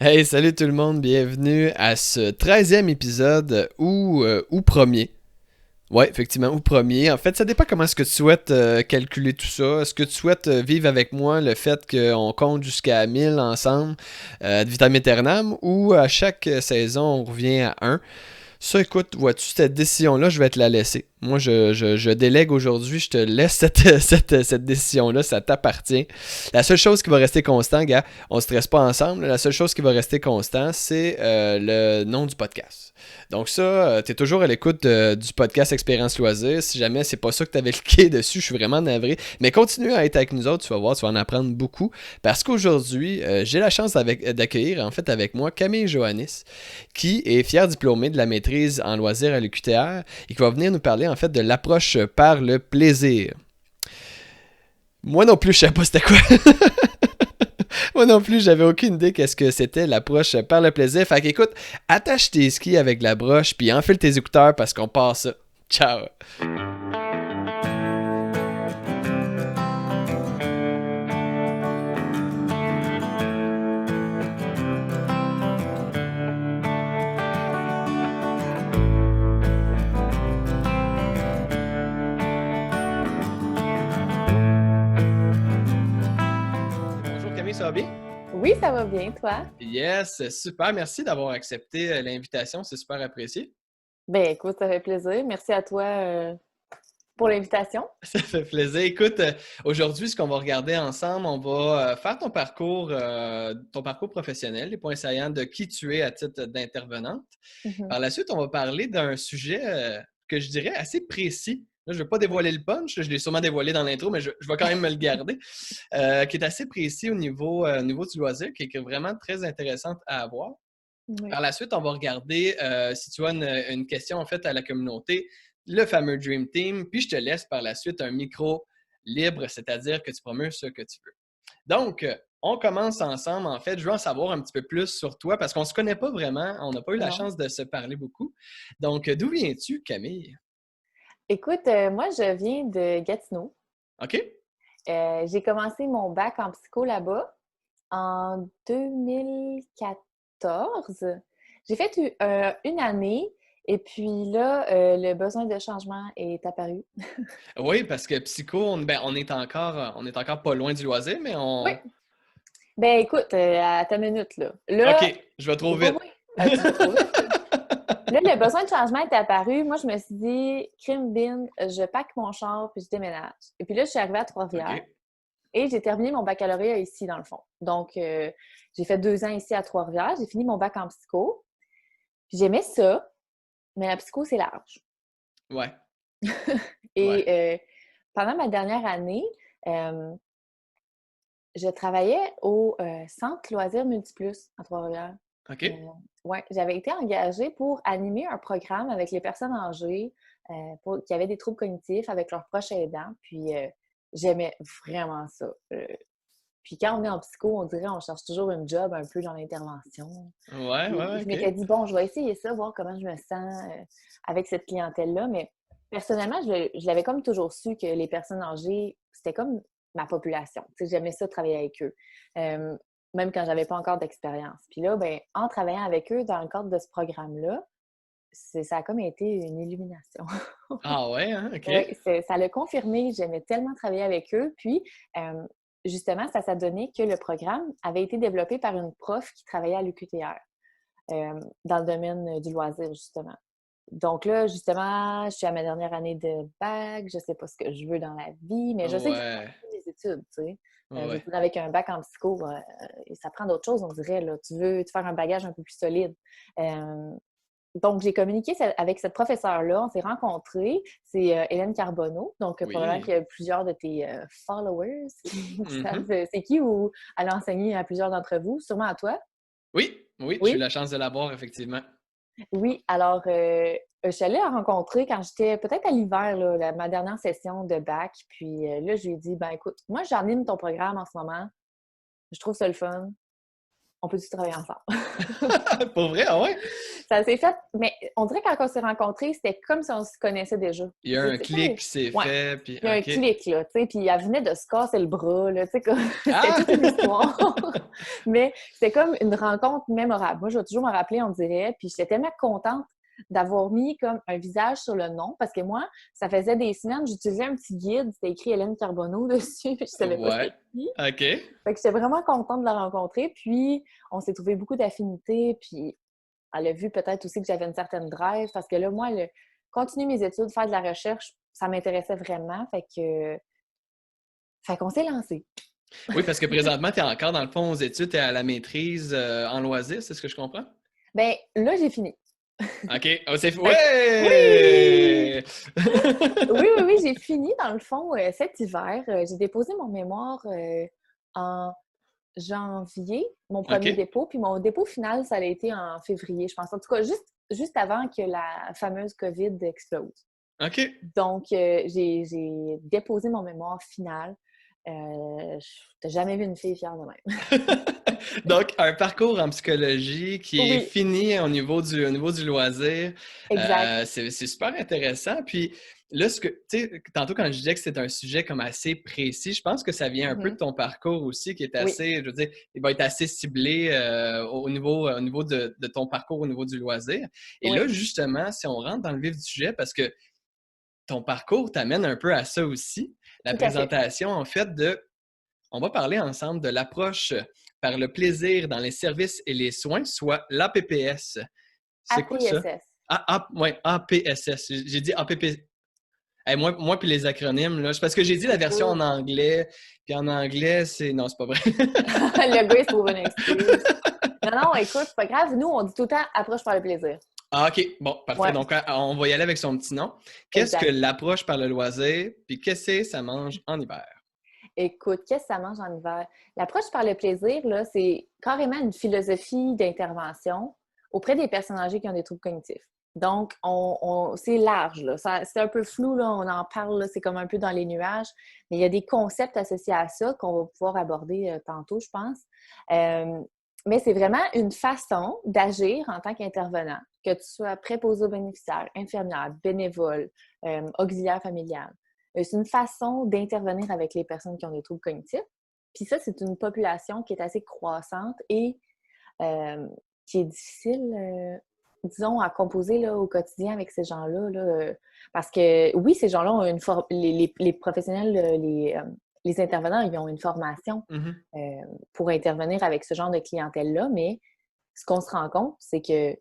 Hey, salut tout le monde, bienvenue à ce 13e épisode ou premier. Ouais, effectivement, ou premier. En fait, ça dépend comment est-ce que tu souhaites calculer tout ça. Est-ce que tu souhaites vivre avec moi le fait qu'on compte jusqu'à 1000 ensemble de vitam aeternam ou à chaque saison on revient à un. Ça, écoute, vois-tu, cette décision-là, je vais te la laisser. Moi, je délègue aujourd'hui, je te laisse cette décision-là, ça t'appartient. La seule chose qui va rester constant, gars, on ne stresse pas ensemble, la seule chose qui va rester constant, c'est le nom du podcast. Donc ça, tu es toujours à l'écoute du podcast Expérience Loisir. Si jamais c'est pas ça que tu avais cliqué dessus, je suis vraiment navré. Mais continue à être avec nous autres, tu vas voir, tu vas en apprendre beaucoup. Parce qu'aujourd'hui, j'ai la chance d'accueillir, en fait, avec moi, Camille Johannis, qui est fière diplômée de la maîtrise en loisirs à l'UQTR et qui va venir nous parler en fait de l'approche par le plaisir. Moi non plus, je savais pas c'était quoi. Moi non plus, j'avais aucune idée qu'est-ce que c'était l'approche par le plaisir. Fait qu'écoute, attache tes skis avec la broche puis enfile tes écouteurs parce qu'on part ça. Ciao! Bonjour Camille, ça va bien? Oui, ça va bien, toi? Yes, super. Merci d'avoir accepté l'invitation, c'est super apprécié. Ben écoute, ça fait plaisir. Merci à toi pour l'invitation. Ça fait plaisir. Écoute, aujourd'hui, ce qu'on va regarder ensemble, on va faire ton parcours professionnel, les points saillants de qui tu es à titre d'intervenante. Mhm. Par la suite, on va parler d'un sujet que je dirais assez précis. Là, je ne vais pas dévoiler le punch, je l'ai sûrement dévoilé dans l'intro, mais je vais quand même me le garder, qui est assez précis au niveau du loisir, qui est vraiment très intéressante à avoir. Oui. Par la suite, on va regarder si tu as une question en fait à la communauté, le fameux Dream Team, puis je te laisse par la suite un micro libre, c'est-à-dire que tu promeus ce que tu veux. Donc, on commence ensemble. En fait, je veux en savoir un petit peu plus sur toi parce qu'on ne se connaît pas vraiment, on n'a pas eu la Non. chance de se parler beaucoup. Donc, d'où viens-tu, Camille? Écoute, moi, je viens de Gatineau. OK? J'ai commencé mon bac en psycho là-bas en 2014. J'ai fait une année et puis là, le besoin de changement est apparu. Oui, parce que psycho, on est encore pas loin du loisir, mais Oui. on. Ben écoute, à ta minute là. Là, OK, je vais trop oui, vite. oui. Tu vas trop vite. Là, le besoin de changement est apparu. Moi, je me suis dit, crime bin, je pack mon char puis je déménage. Et puis là, je suis arrivée à Trois-Rivières OK. et j'ai terminé mon baccalauréat ici, dans le fond. Donc, j'ai fait 2 ans ici à Trois-Rivières. J'ai fini mon bac en psycho. Puis j'aimais ça, mais la psycho, c'est large. Ouais. Ouais. Et pendant ma dernière année, euh, je travaillais au Centre Loisirs Multiplus à Trois-Rivières. Euh, OK. ouais, j'avais été engagée pour animer un programme avec les personnes âgées qui avaient des troubles cognitifs avec leurs proches aidants. Puis j'aimais vraiment ça. Puis quand on est en psycho, on dirait on cherche toujours une job un peu dans l'intervention. Ouais, ouais, Puis ouais, je OK. m'étais dit, bon, je vais essayer ça, voir comment je me sens avec cette clientèle-là. Mais personnellement, je l'avais comme toujours su que les personnes âgées, c'était comme ma population. Tu sais, j'aimais ça travailler avec eux. Euh, Même quand j'avais pas encore d'expérience. Puis là, ben, en travaillant avec eux dans le cadre de ce programme-là, ça a comme été une illumination. Ah ouais, hein? OK. Oui, ça l'a confirmé. J'aimais tellement travailler avec eux. Puis, justement, ça s'est donné que le programme avait été développé par une prof qui travaillait à l'UQTR dans le domaine du loisir, justement. Donc là, justement, je suis à ma dernière année de bac, je sais pas ce que je veux dans la vie, mais je sais que ça Ouais. prend des études, tu sais. Je veux Ouais. dire, avec un bac en psycho, ça prend d'autres choses, on dirait, là. Tu veux te faire un bagage un peu plus solide. Euh, donc, j'ai communiqué avec cette professeure-là, on s'est rencontrés, c'est Hélène Carbonneau, donc probablement Oui. qu'il y a plusieurs de tes followers qui savent Mhm. c'est qui ou elle a enseigné à plusieurs d'entre vous, sûrement à toi. Oui, oui, j'ai eu Oui? la chance de l'avoir, effectivement. Oui, alors, je suis allée la rencontrer quand j'étais peut-être à l'hiver, là, ma dernière session de bac. Puis là, je lui ai dit, ben écoute, moi, j'anime ton programme en ce moment. Je trouve ça le fun. On peut-tu travailler ensemble? Pour vrai, ah ouais? Ça s'est fait, mais on dirait que quand on s'est rencontrés, c'était comme si on se connaissait déjà. Il y a un clic qui s'est Ouais, fait, puis il y a un OK. clic, là, tu sais, puis elle venait de se casser le bras, là, tu sais, comme... c'était Ah! toute une histoire. Mais c'était comme une rencontre mémorable. Moi, je vais toujours me rappeler, on dirait, puis j'étais tellement contente d'avoir mis comme un visage sur le nom, parce que moi, ça faisait des semaines, j'utilisais un petit guide, c'était écrit Hélène Carbonneau dessus, puis je savais pas Ouais. c'était qui. OK. Fait que j'étais vraiment contente de la rencontrer, puis on s'est trouvé beaucoup d'affinités, puis elle a vu peut-être aussi que j'avais une certaine drive, parce que là, moi, continuer mes études, faire de la recherche, ça m'intéressait vraiment, fait qu'on s'est lancé. Oui, parce que présentement, tu es encore dans le fond aux études, tu es à la maîtrise en loisirs, c'est ce que je comprends? Ben là, j'ai fini. OK. Oh, c'est... Fait que- oui! Ouais! Oui, j'ai fini dans le fond cet hiver. J'ai déposé mon mémoire en janvier, mon premier OK. dépôt, puis mon dépôt final, ça a été en février, je pense. En tout cas, juste avant que la fameuse COVID explose. OK. Donc, j'ai déposé mon mémoire final. Je n'ai jamais vu une fille fière de même. Donc, un parcours en psychologie qui est Oui, fini au niveau du loisir. exact. C'est super intéressant. Puis là, tu sais, tantôt quand je disais que c'est un sujet comme assez précis, je pense que ça vient un peu de Mhm. ton parcours aussi, qui est Oui, assez, je veux dire, il va être assez ciblé au niveau de ton parcours au niveau du loisir. Et oui, là, justement, si on rentre dans le vif du sujet, parce que ton parcours t'amène un peu à ça aussi, la tout à fait. présentation, en fait, on va parler ensemble de l'approche par le plaisir dans les services et les soins, soit l'APPS. C'est quoi ça? APSS. Ouais, APSS. J'ai dit APP. Hey, moi puis les acronymes, là, c'est parce que j'ai dit la version en Écoute, anglais, puis en anglais, c'est... Non, c'est pas vrai. le gars, il se trouve une excuse. Non, écoute, c'est pas grave. Nous, on dit tout le temps approche par le plaisir. Ah, OK. Bon, parfait. Ouais, Donc, on va y aller avec son petit nom. Qu'est-ce que exact. l'approche par le loisir, puis qu'est-ce que ça mange en hiver? Écoute, qu'est-ce que ça mange en hiver? L'approche par le plaisir, là, c'est carrément une philosophie d'intervention auprès des personnes âgées qui ont des troubles cognitifs. Donc, c'est large, là. C'est un peu flou, là, on en parle, là, c'est comme un peu dans les nuages, mais il y a des concepts associés à ça qu'on va pouvoir aborder tantôt, je pense. Euh, mais c'est vraiment une façon d'agir en tant qu'intervenant, que tu sois préposé aux bénéficiaires, infirmière, bénévole, auxiliaire familial. C'est une façon d'intervenir avec les personnes qui ont des troubles cognitifs. Puis ça, c'est une population qui est assez croissante et qui est difficile, disons, à composer là, au quotidien avec ces gens-là. Là, parce que oui, ces gens-là ont une les professionnels, les intervenants, ils ont une formation Mhm. euh, pour intervenir avec ce genre de clientèle-là, mais ce qu'on se rend compte, c'est que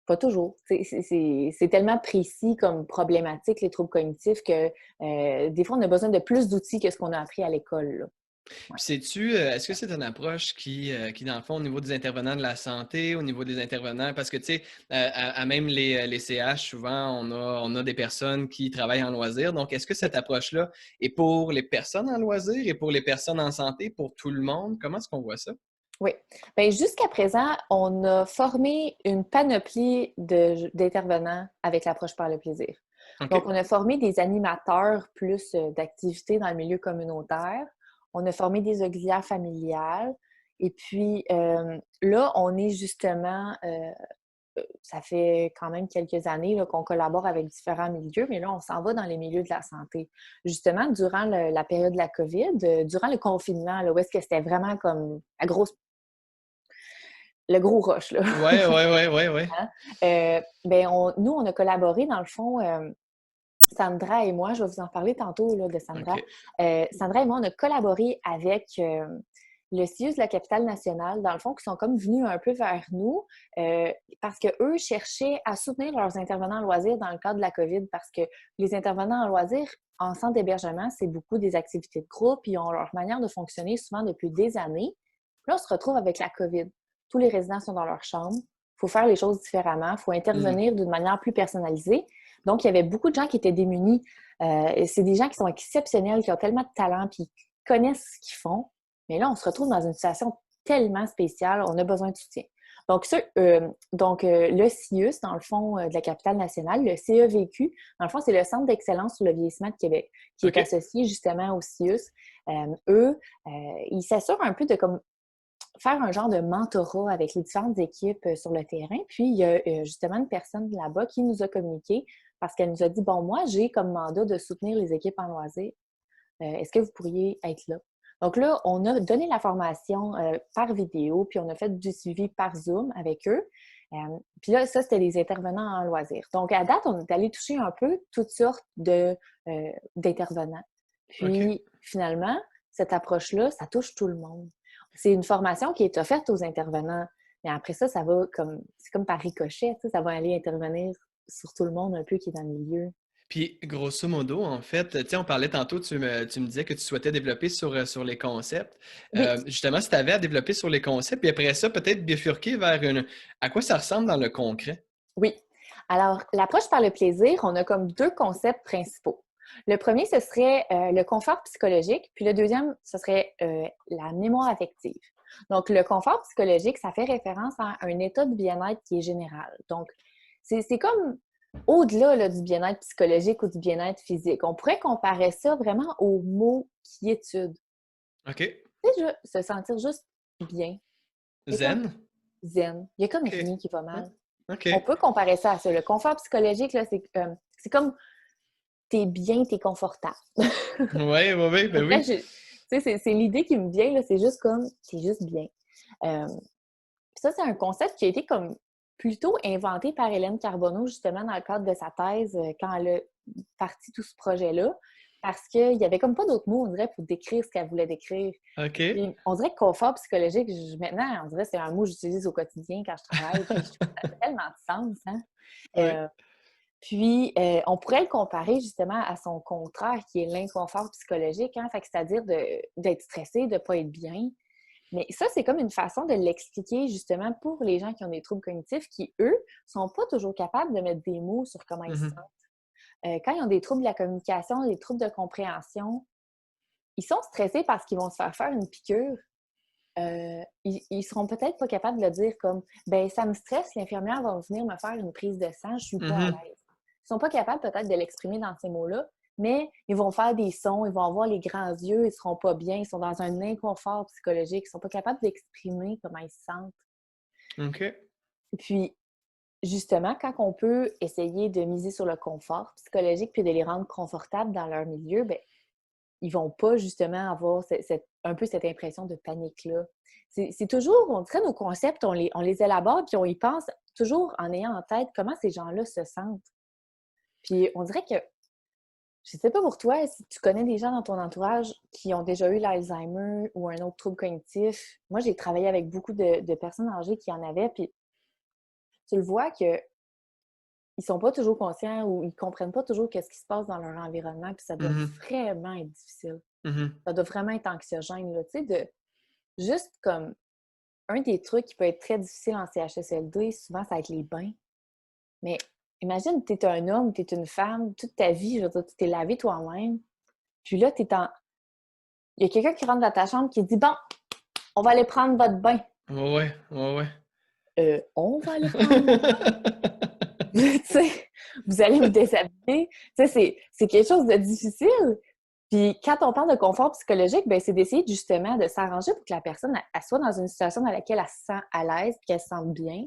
pas toujours. C'est tellement précis comme problématique, les troubles cognitifs, que des fois, on a besoin de plus d'outils que ce qu'on a appris à l'école. Là. Ouais. Puis sais-tu, est-ce que c'est une approche qui, dans le fond, au niveau des intervenants de la santé, au niveau des intervenants, parce que, tu sais, à même les CH, souvent, on a des personnes qui travaillent en loisir. Donc, est-ce que Oui. cette approche-là est pour les personnes en loisir et pour les personnes en santé, pour tout le monde? Comment est-ce qu'on voit ça? Oui. Bien, jusqu'à présent, on a formé une panoplie d'intervenants avec l'approche par le plaisir. Donc, OK. on a formé des animateurs plus d'activités dans le milieu communautaire. On a formé des auxiliaires familiales. Et puis, là, on est justement ça fait quand même quelques années là, qu'on collabore avec différents milieux, mais là, on s'en va dans les milieux de la santé. Justement, durant la période de la COVID, durant le confinement, là, où est-ce que c'était vraiment comme le gros rush, là. Ouais. Hein? Ben, nous, on a collaboré, dans le fond, Sandra et moi, je vais vous en parler tantôt là, de Sandra. OK. Sandra et moi, on a collaboré avec le CIUS de la capitale nationale, dans le fond, qui sont comme venus un peu vers nous parce qu'eux cherchaient à soutenir leurs intervenants en loisirs dans le cadre de la COVID, parce que les intervenants en loisirs en centre d'hébergement, c'est beaucoup des activités de groupe, ils ont leur manière de fonctionner souvent depuis des années. Puis là, on se retrouve avec la COVID. Tous les résidents sont dans leur chambre. Il faut faire les choses différemment. Il faut Hmm. intervenir d'une manière plus personnalisée. Donc, il y avait beaucoup de gens qui étaient démunis. C'est des gens qui sont exceptionnels, qui ont tellement de talent, puis qui connaissent ce qu'ils font. Mais là, on se retrouve dans une situation tellement spéciale. On a besoin de soutien. Donc, le CIUS, dans le fond, de la capitale nationale, le CEVQ, dans le fond, c'est le Centre d'excellence sur le vieillissement de Québec, qui est OK. associé justement au CIUS. Eux, ils s'assurent un peu de comme faire un genre de mentorat avec les différentes équipes sur le terrain. Puis, il y a justement une personne là-bas qui nous a communiqué parce qu'elle nous a dit, bon, moi, j'ai comme mandat de soutenir les équipes en loisirs. Est-ce que vous pourriez être là? Donc là, on a donné la formation par vidéo, puis on a fait du suivi par Zoom avec eux. Puis là, ça, c'était des intervenants en loisirs. Donc, à date, on est allé toucher un peu toutes sortes d'intervenants. Puis, finalement, cette approche-là, ça touche tout le monde. C'est une formation qui est offerte aux intervenants. Mais après ça, ça va c'est comme par ricochet, ça va aller intervenir sur tout le monde un peu qui est dans le milieu. Puis, grosso modo, en fait, tu sais, on parlait tantôt, tu me disais que tu souhaitais développer sur les concepts. Oui, Justement, si tu avais à développer sur les concepts, puis après ça, peut-être bifurquer vers à quoi ça ressemble dans le concret? oui. Alors, l'approche par le plaisir, on a comme 2 concepts principaux. Le premier, ce serait le confort psychologique, puis le deuxième, ce serait la mémoire affective. Donc, le confort psychologique, ça fait référence à un état de bien-être qui est général. Donc, c'est comme au-delà là, du bien-être psychologique ou du bien-être physique. On pourrait comparer ça vraiment au mot quiétude. OK. Tu sais, se sentir juste bien. Il y a comme Zen? zen. Il y a comme OK. rien qui va Ah, mal. OK. On peut comparer ça à ça. Le confort psychologique, là, c'est comme t'es bien, t'es confortable. Ouais, ouais, ouais, En ben fait, oui. tu sais, c'est l'idée qui me vient, là, c'est juste comme, t'es juste bien. Euh, Ça, c'est un concept qui a été comme plutôt inventé par Hélène Carbonneau, justement, dans le cadre de sa thèse, quand elle a parti tout ce projet-là, parce qu'il n'y avait comme pas d'autres mots, on dirait, pour décrire ce qu'elle voulait décrire. OK. Puis, on dirait que confort psychologique, maintenant, on dirait que c'est un mot que j'utilise au quotidien quand je travaille, puis je trouve que ça fait tellement de sens, hein? Oui. Euh, on pourrait le comparer justement à son contraire, qui est l'inconfort psychologique, hein? Fait que c'est-à-dire d'être stressé, de ne pas être bien. Mais ça, c'est comme une façon de l'expliquer justement pour les gens qui ont des troubles cognitifs qui, eux, sont pas toujours capables de mettre des mots sur comment ils se Mhm. sentent. Quand ils ont des troubles de la communication, des troubles de compréhension, ils sont stressés parce qu'ils vont se faire faire une piqûre. Ils seront peut-être pas capables de le dire comme ben ça me stresse, l'infirmière va venir me faire une prise de sang, je suis pas à Mhm. l'aise. Ils sont pas capables peut-être de l'exprimer dans ces mots-là, mais ils vont faire des sons, ils vont avoir les grands yeux, ils seront pas bien, ils sont dans un inconfort psychologique, ils sont pas capables d'exprimer comment ils se sentent. OK. Puis justement, quand on peut essayer de miser sur le confort psychologique puis de les rendre confortables dans leur milieu, ben ils vont pas justement avoir un peu cette impression de panique-là. C'est toujours, on dirait nos concepts, on les élabore, puis on y pense toujours en ayant en tête comment ces gens-là se sentent. Puis on dirait que, je sais pas pour toi, si tu connais des gens dans ton entourage qui ont déjà eu l'Alzheimer ou un autre trouble cognitif. Moi, j'ai travaillé avec beaucoup de personnes âgées qui en avaient, puis tu le vois que ils sont pas toujours conscients ou ils comprennent pas toujours qu'est-ce qui se passe dans leur environnement, puis ça doit Mhm. vraiment être difficile. Mhm. Ça doit vraiment être anxiogène, là, tu sais, de juste comme un des trucs qui peut être très difficile en CHSLD, souvent, ça va être les bains. Mais imagine, tu es un homme, tu es une femme, toute ta vie, je veux dire, tu t'es lavé toi-même. Puis là, il y a quelqu'un qui rentre dans ta chambre qui dit bon, on va aller prendre votre bain. Ouais, ouais, ouais, ouais. On va aller prendre votre bain. Tu sais, vous allez vous déshabiller. Tu sais, c'est quelque chose de difficile. Puis quand on parle de confort psychologique, ben c'est d'essayer justement de s'arranger pour que la personne elle soit dans une situation dans laquelle elle se sent à l'aise, qu'elle se sente bien,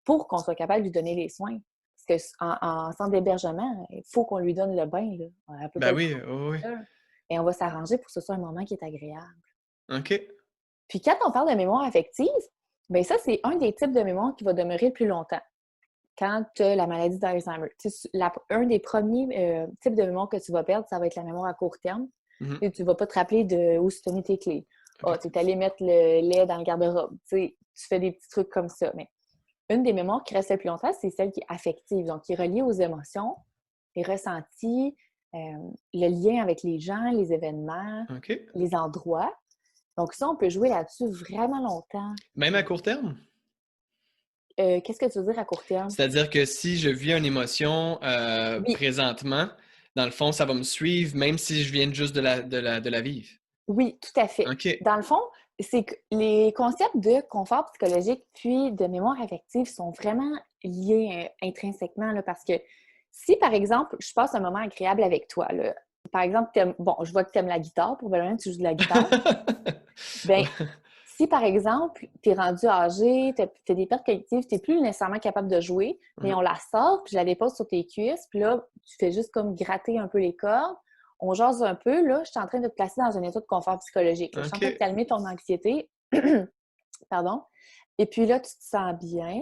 pour qu'on soit capable de lui donner les soins. Parce qu'en centre d'hébergement, il faut qu'on lui donne le bain, là. Elle peut pas Ben le oui, prendre oui, oui. toute seule. Et on va s'arranger pour que ce soit un moment qui est agréable. OK. Puis quand on parle de mémoire affective, bien ça, c'est un des types de mémoire qui va demeurer le plus longtemps quand tu as la maladie d'Alzheimer. Un des premiers types de mémoire que tu vas perdre, ça va être la mémoire à court terme. Mhm. Et tu ne vas pas te rappeler de où tu as mis tes clés. Ah, tu es Effectivement. allé mettre le lait dans le garde-robe. Tu fais des petits trucs comme ça. Mais une des mémoires qui reste le plus longtemps, c'est celle qui est affective, donc qui est reliée aux émotions, les ressentis, euh, le lien avec les gens, les événements, OK. les endroits. Donc ça, on peut jouer là-dessus vraiment longtemps. Même à court terme? Qu'est-ce que tu veux dire à court terme? C'est-à-dire que si je vis une émotion Oui, présentement, dans le fond, ça va me suivre même si je viens juste de la vivre. oui, tout à fait. OK. Dans le fond, c'est que les concepts de confort psychologique puis de mémoire affective sont vraiment liés intrinsèquement là, parce que si, par exemple, je passe un moment agréable avec toi, là, par exemple, bon, je vois que tu aimes la guitare, probablement tu joues de la guitare, bien, Ouais. si si, par exemple, tu es rendu âgé, tu as des pertes cognitives, tu n'es plus nécessairement capable de jouer, mais on la sort, puis je la dépose sur tes cuisses, puis là, tu fais juste comme gratter un peu les cordes, on jase un peu, là, je suis en train de te placer dans un état de confort psychologique. Là. Je suis en train de OK. calmer ton anxiété, pardon, et puis là, tu te sens bien,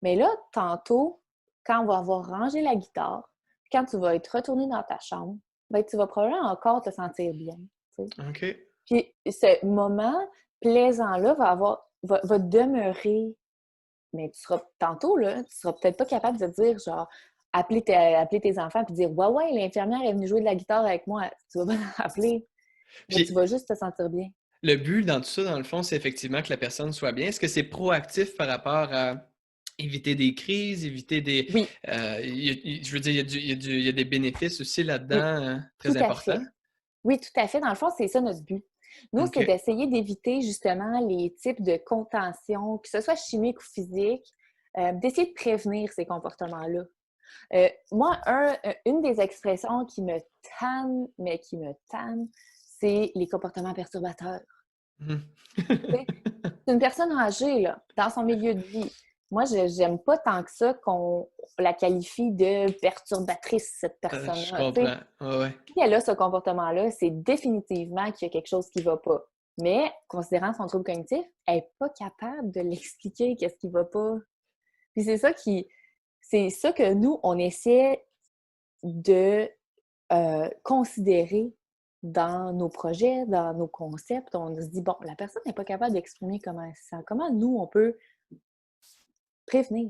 mais là, tantôt, quand on va avoir rangé la guitare, quand tu vas être retourné dans ta chambre, ben, tu vas probablement encore te sentir bien. Tu sais. OK. Puis ce moment plaisant-là va demeurer, mais tu seras tantôt, là, tu seras peut-être pas capable de dire, genre, appeler tes enfants et dire, ouais, ouais, l'infirmière est venue jouer de la guitare avec moi. Tu vas pas l'appeler, mais tu Puis vas juste te sentir bien. le but dans tout ça, dans le fond, c'est effectivement que la personne soit bien. Est-ce que c'est proactif par rapport à éviter des crises, éviter des... Oui, je veux dire, il y a des bénéfices aussi là-dedans oui, tout très à importants. fait. Oui, tout à fait. Dans le fond, c'est ça notre but. Nous, c'est OK. d'essayer d'éviter justement les types de contention, que ce soit chimique ou physique, d'essayer de prévenir ces comportements-là. Moi, une des expressions qui me tanne, mais qui me tanne, c'est les comportements perturbateurs. Mhm. Tu sais, c'est une personne âgée, là, dans son milieu de vie. Moi, je n'aime pas tant que ça qu'on la qualifie de perturbatrice, cette Je personne-là. Tu sais, comprends. Ouais, ouais. si elle a ce comportement-là, c'est définitivement qu'il y a quelque chose qui ne va pas. Mais, considérant son trouble cognitif, elle n'est pas capable de l'expliquer, qu'est-ce qui ne va pas. Puis c'est ça que nous, on essaie de considérer dans nos projets, dans nos concepts. On se dit, bon, la personne n'est pas capable d'exprimer comment elle se sent. Comment nous, on peut prévenir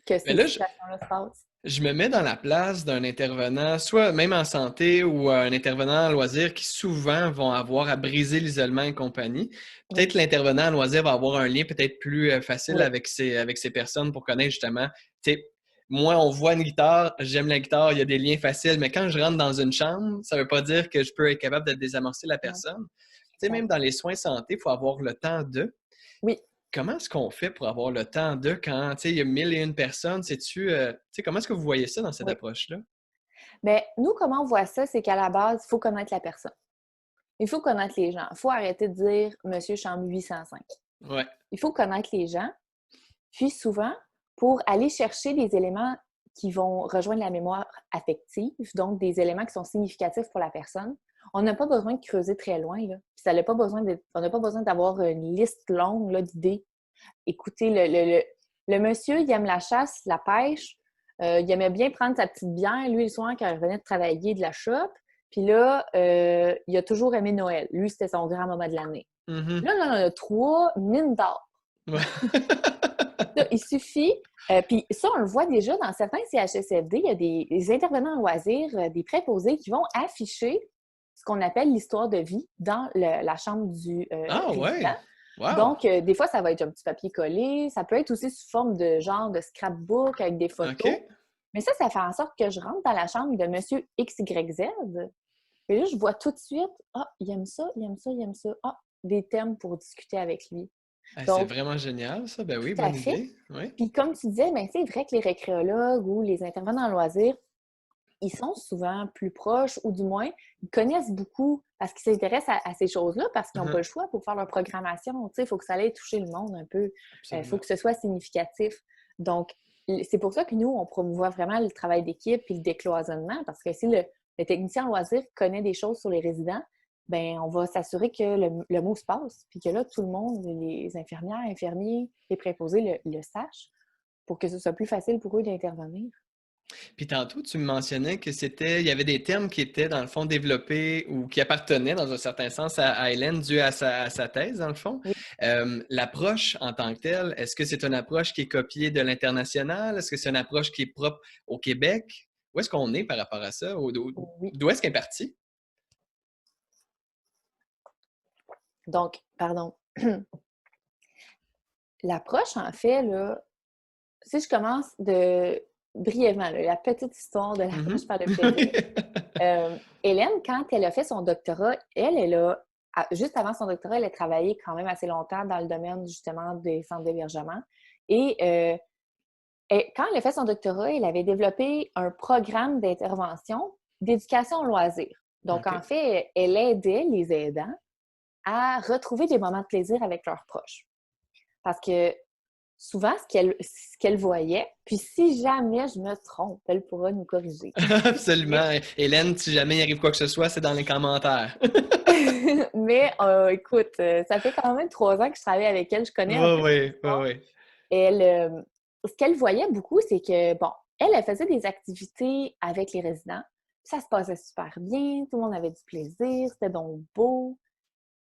que Mais ces là, situations-là se passent? je me mets dans la place d'un intervenant, soit même en santé ou un intervenant en loisir qui souvent vont avoir à briser l'isolement et compagnie. Oui, Peut-être l'intervenant en loisir va avoir un lien peut-être plus facile oui, avec ces personnes pour connaître justement, tu sais, moi, on voit une guitare, j'aime la guitare, il y a des liens faciles, mais quand je rentre dans une chambre, ça ne veut pas dire que je peux être capable de désamorcer la non, personne. Tu sais, même exact. dans les soins santé, il faut avoir le temps de. Oui, Comment est-ce qu'on fait pour avoir le temps de quand, tu sais, il y a mille et une personnes, sais-tu, tu sais, comment est-ce que vous voyez ça dans cette oui. approche-là? Mais nous, comment on voit ça, c'est qu'à la base, il faut connaître la personne. Il faut connaître les gens. Il faut arrêter de dire Monsieur chambre 805. Ouais, Il faut connaître les gens. Puis souvent, pour aller chercher des éléments qui vont rejoindre la mémoire affective, donc des éléments qui sont significatifs pour la personne, on n'a pas besoin de creuser très loin. Là. Puis ça n'a pas besoin on n'a pas besoin d'avoir une liste longue là, d'idées. Écoutez, le monsieur, il aime la chasse, la pêche. Il aimait bien prendre sa petite bière, lui, le soir, quand il revenait de travailler de la shop. Puis là, il a toujours aimé Noël. Lui, c'était son grand moment de l'année. mhm, Là, on en a trois mines d'or. ouais. Là, il suffit, puis ça, on le voit déjà dans certains CHSLD, il y a des intervenants en loisirs, des préposés qui vont afficher ce qu'on appelle l'histoire de vie dans la chambre du Ah résident. ouais! Wow! Donc, des fois, ça va être un petit papier collé, ça peut être aussi sous forme de genre de scrapbook avec des photos. OK. Mais ça fait en sorte que je rentre dans la chambre de monsieur XYZ, et là, je vois tout de suite, ah, il aime ça, il aime ça, il aime ça. Ah, des thèmes pour discuter avec lui. Ah, c'est Donc, vraiment génial, ça. Ben tout oui, à bonne fait. idée. Oui. Puis comme tu disais, ben, c'est vrai que les récréologues ou les intervenants en loisirs, ils sont souvent plus proches ou du moins, ils connaissent beaucoup parce qu'ils s'intéressent à ces choses-là parce qu'ils n'ont pas Mhm, le choix pour faire leur programmation. Il faut que ça aille toucher le monde un peu. Il faut absolument. que ce soit significatif. Donc, c'est pour ça que nous, on promouvoit vraiment le travail d'équipe et le décloisonnement parce que si le technicien en loisir connaît des choses sur les résidents, ben on va s'assurer que le mot se passe, puis que là, tout le monde, les infirmières, infirmiers, les préposés le sachent pour que ce soit plus facile pour eux d'intervenir. Puis tantôt, tu me mentionnais que il y avait des termes qui étaient, dans le fond, développés ou qui appartenaient, dans un certain sens, à Hélène, dû à sa thèse, dans le fond. Oui. L'approche en tant que telle, est-ce que c'est une approche qui est copiée de l'international? Est-ce que c'est une approche qui est propre au Québec? Où est-ce qu'on est par rapport à ça? Oui. D'où est-ce qu'elle est partie? Donc, pardon. L'approche, en fait, là, si je commence brièvement, là, la petite histoire de l'approche Mhm. par le plaisir. Hélène, quand elle a fait son doctorat, juste avant son doctorat, elle a travaillé quand même assez longtemps dans le domaine justement des centres d'hébergement. Et, quand elle a fait son doctorat, elle avait développé un programme d'intervention d'éducation au loisir. Donc, en OK. fait, elle aidait les aidants à retrouver des moments de plaisir avec leurs proches. Parce que souvent, ce qu'elle voyait, puis si jamais je me trompe, elle pourra nous corriger. Absolument. Hélène, si jamais il arrive quoi que ce soit, c'est dans les commentaires. Mais écoute, ça fait quand même 3 ans que je travaille avec elle, je connais un Oui, peu son oui, oui, histoire. oui. Elle, ce qu'elle voyait beaucoup, c'est que, bon, elle faisait des activités avec les résidents. Ça se passait super bien, tout le monde avait du plaisir, c'était donc beau.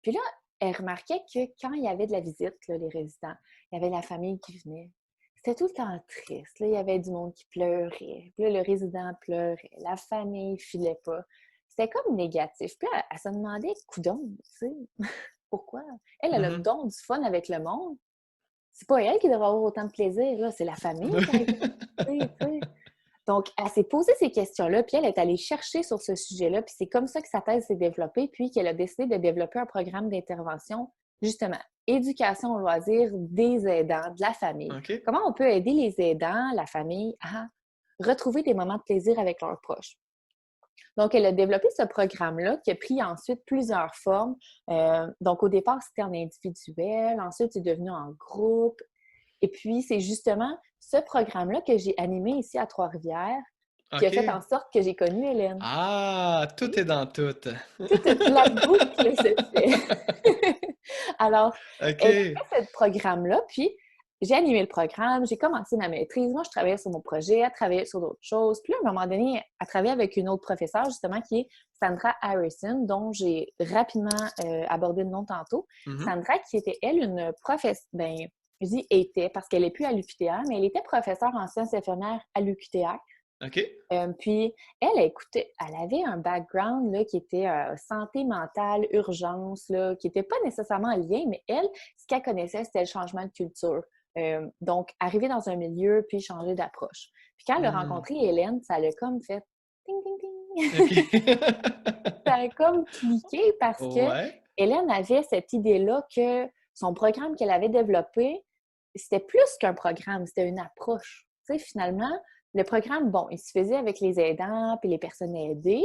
Puis là, elle remarquait que quand il y avait de la visite, là, les résidents, il y avait la famille qui venait. C'était tout le temps triste. Là, il y avait du monde qui pleurait. Puis là, le résident pleurait. La famille filait pas. C'était comme négatif. Puis elle se demandait, coudonc, tu sais, pourquoi? Elle a le Mhm. don du fun avec le monde. C'est pas elle qui devrait avoir autant de plaisir, là. C'est la famille qui a tu sais. Donc, elle s'est posé ces questions-là, puis elle est allée chercher sur ce sujet-là, puis c'est comme ça que sa thèse s'est développée, puis qu'elle a décidé de développer un programme d'intervention, justement, éducation au loisir des aidants, de la famille. OK. Comment on peut aider les aidants, la famille, à retrouver des moments de plaisir avec leurs proches. Donc, elle a développé ce programme-là qui a pris ensuite plusieurs formes. Donc, au départ, c'était en individuel, ensuite, c'est devenu en groupe, et puis, c'est justement ce programme-là que j'ai animé ici à Trois-Rivières qui a fait OK. en sorte que j'ai connu Hélène. Ah, Oui, tout est dans tout. la boucle se fait. Alors, elle a OK. fait ce programme-là, puis j'ai animé le programme, j'ai commencé ma maîtrise. Moi, je travaillais sur mon projet, elle travaillait sur d'autres choses. Puis là, à un moment donné, elle travaillait avec une autre professeure, justement, qui est Sandra Harrison, dont j'ai rapidement abordé le nom tantôt. Mhm. Sandra, qui était, elle, une professeure, ben, je dis était, parce qu'elle n'est plus à l'UQTR, mais elle était professeure en sciences infirmières à l'UQTR. OK. Puis, elle écoutait, elle avait un background là, qui était santé mentale, urgence, là, qui n'était pas nécessairement en lien, mais elle, ce qu'elle connaissait, c'était le changement de culture. Donc, arriver dans un milieu, puis changer d'approche. Puis quand elle a Hmm. rencontré Hélène, ça l'a comme fait ding, ding, ding. OK. Ça a comme cliqué parce que Ouais. Hélène avait cette idée-là que son programme qu'elle avait développé, c'était plus qu'un programme, c'était une approche. Tu sais, finalement, le programme, bon, il se faisait avec les aidants puis les personnes aidées,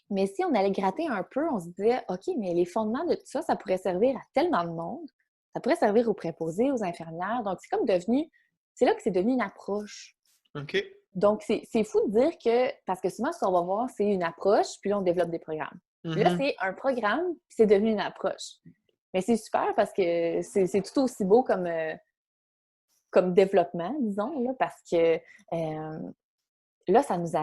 mais si on allait gratter un peu, on se disait, OK, mais les fondements de tout ça, ça pourrait servir à tellement de monde. Ça pourrait servir aux préposés, aux infirmières. Donc, c'est comme devenu, c'est là que c'est devenu une approche. OK. Donc, c'est fou de dire que, parce que souvent, ce qu'on va voir, c'est une approche, puis là, on développe des programmes. Puis là, Mhm. c'est un programme, puis c'est devenu une approche. Mais c'est super parce que c'est tout aussi beau comme développement, disons, là, parce que là, ça nous a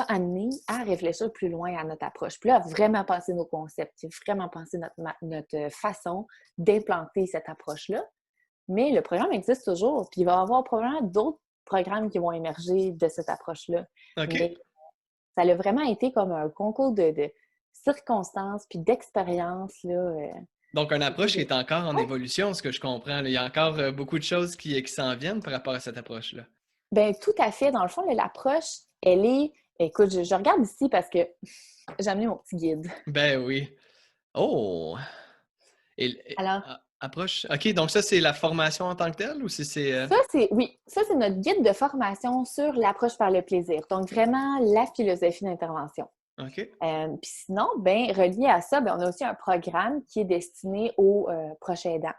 amené à réfléchir plus loin à notre approche. Puis là, à vraiment penser nos concepts, puis vraiment penser notre façon d'implanter cette approche-là. Mais le programme existe toujours, puis il va y avoir probablement d'autres programmes qui vont émerger de cette approche-là. OK. Mais ça a vraiment été comme un concours de circonstances puis d'expériences, là. Donc, une Et puis approche qui est encore en ouais, évolution, ce que je comprends, là. Il y a encore beaucoup de choses qui s'en viennent par rapport à cette approche-là. ben tout à fait. Dans le fond, là, l'approche, elle est... Écoute, je regarde ici parce que j'ai amené mon petit guide. Ben oui. Oh! Alors, Approche. OK, donc ça, c'est la formation en tant que telle ou si c'est. oui, ça, c'est notre guide de formation sur l'approche par le plaisir. Donc, vraiment, la philosophie d'intervention. OK. Puis sinon, ben, relié à ça, ben, on a aussi un programme qui est destiné aux proches aidants.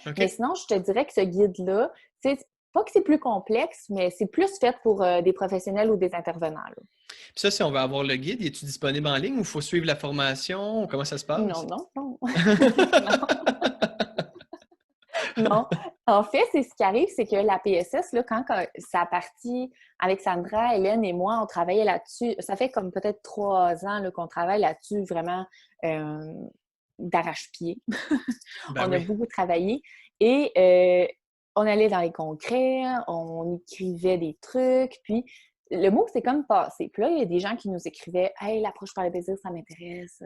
OK. Mais sinon, je te dirais que ce guide-là, c'est pas que c'est plus complexe, mais c'est plus fait pour des professionnels ou des intervenants, là. Puis ça, si on veut avoir le guide, est-tu disponible en ligne ou il faut suivre la formation? Comment ça se Non, passe? non, non. Non, non. En fait, c'est ce qui arrive, c'est que la PSS, là, quand ça a parti avec Sandra, Hélène et moi, on travaillait là-dessus. Ça fait comme peut-être 3 ans là, qu'on travaille là-dessus vraiment euh, d'arrache-pied. Ben On a oui. beaucoup travaillé et on allait dans les congrès, on écrivait des trucs, puis le mot s'est comme passé. Puis là, il y a des gens qui nous écrivaient « Hey, l'approche par le plaisir, ça m'intéresse. »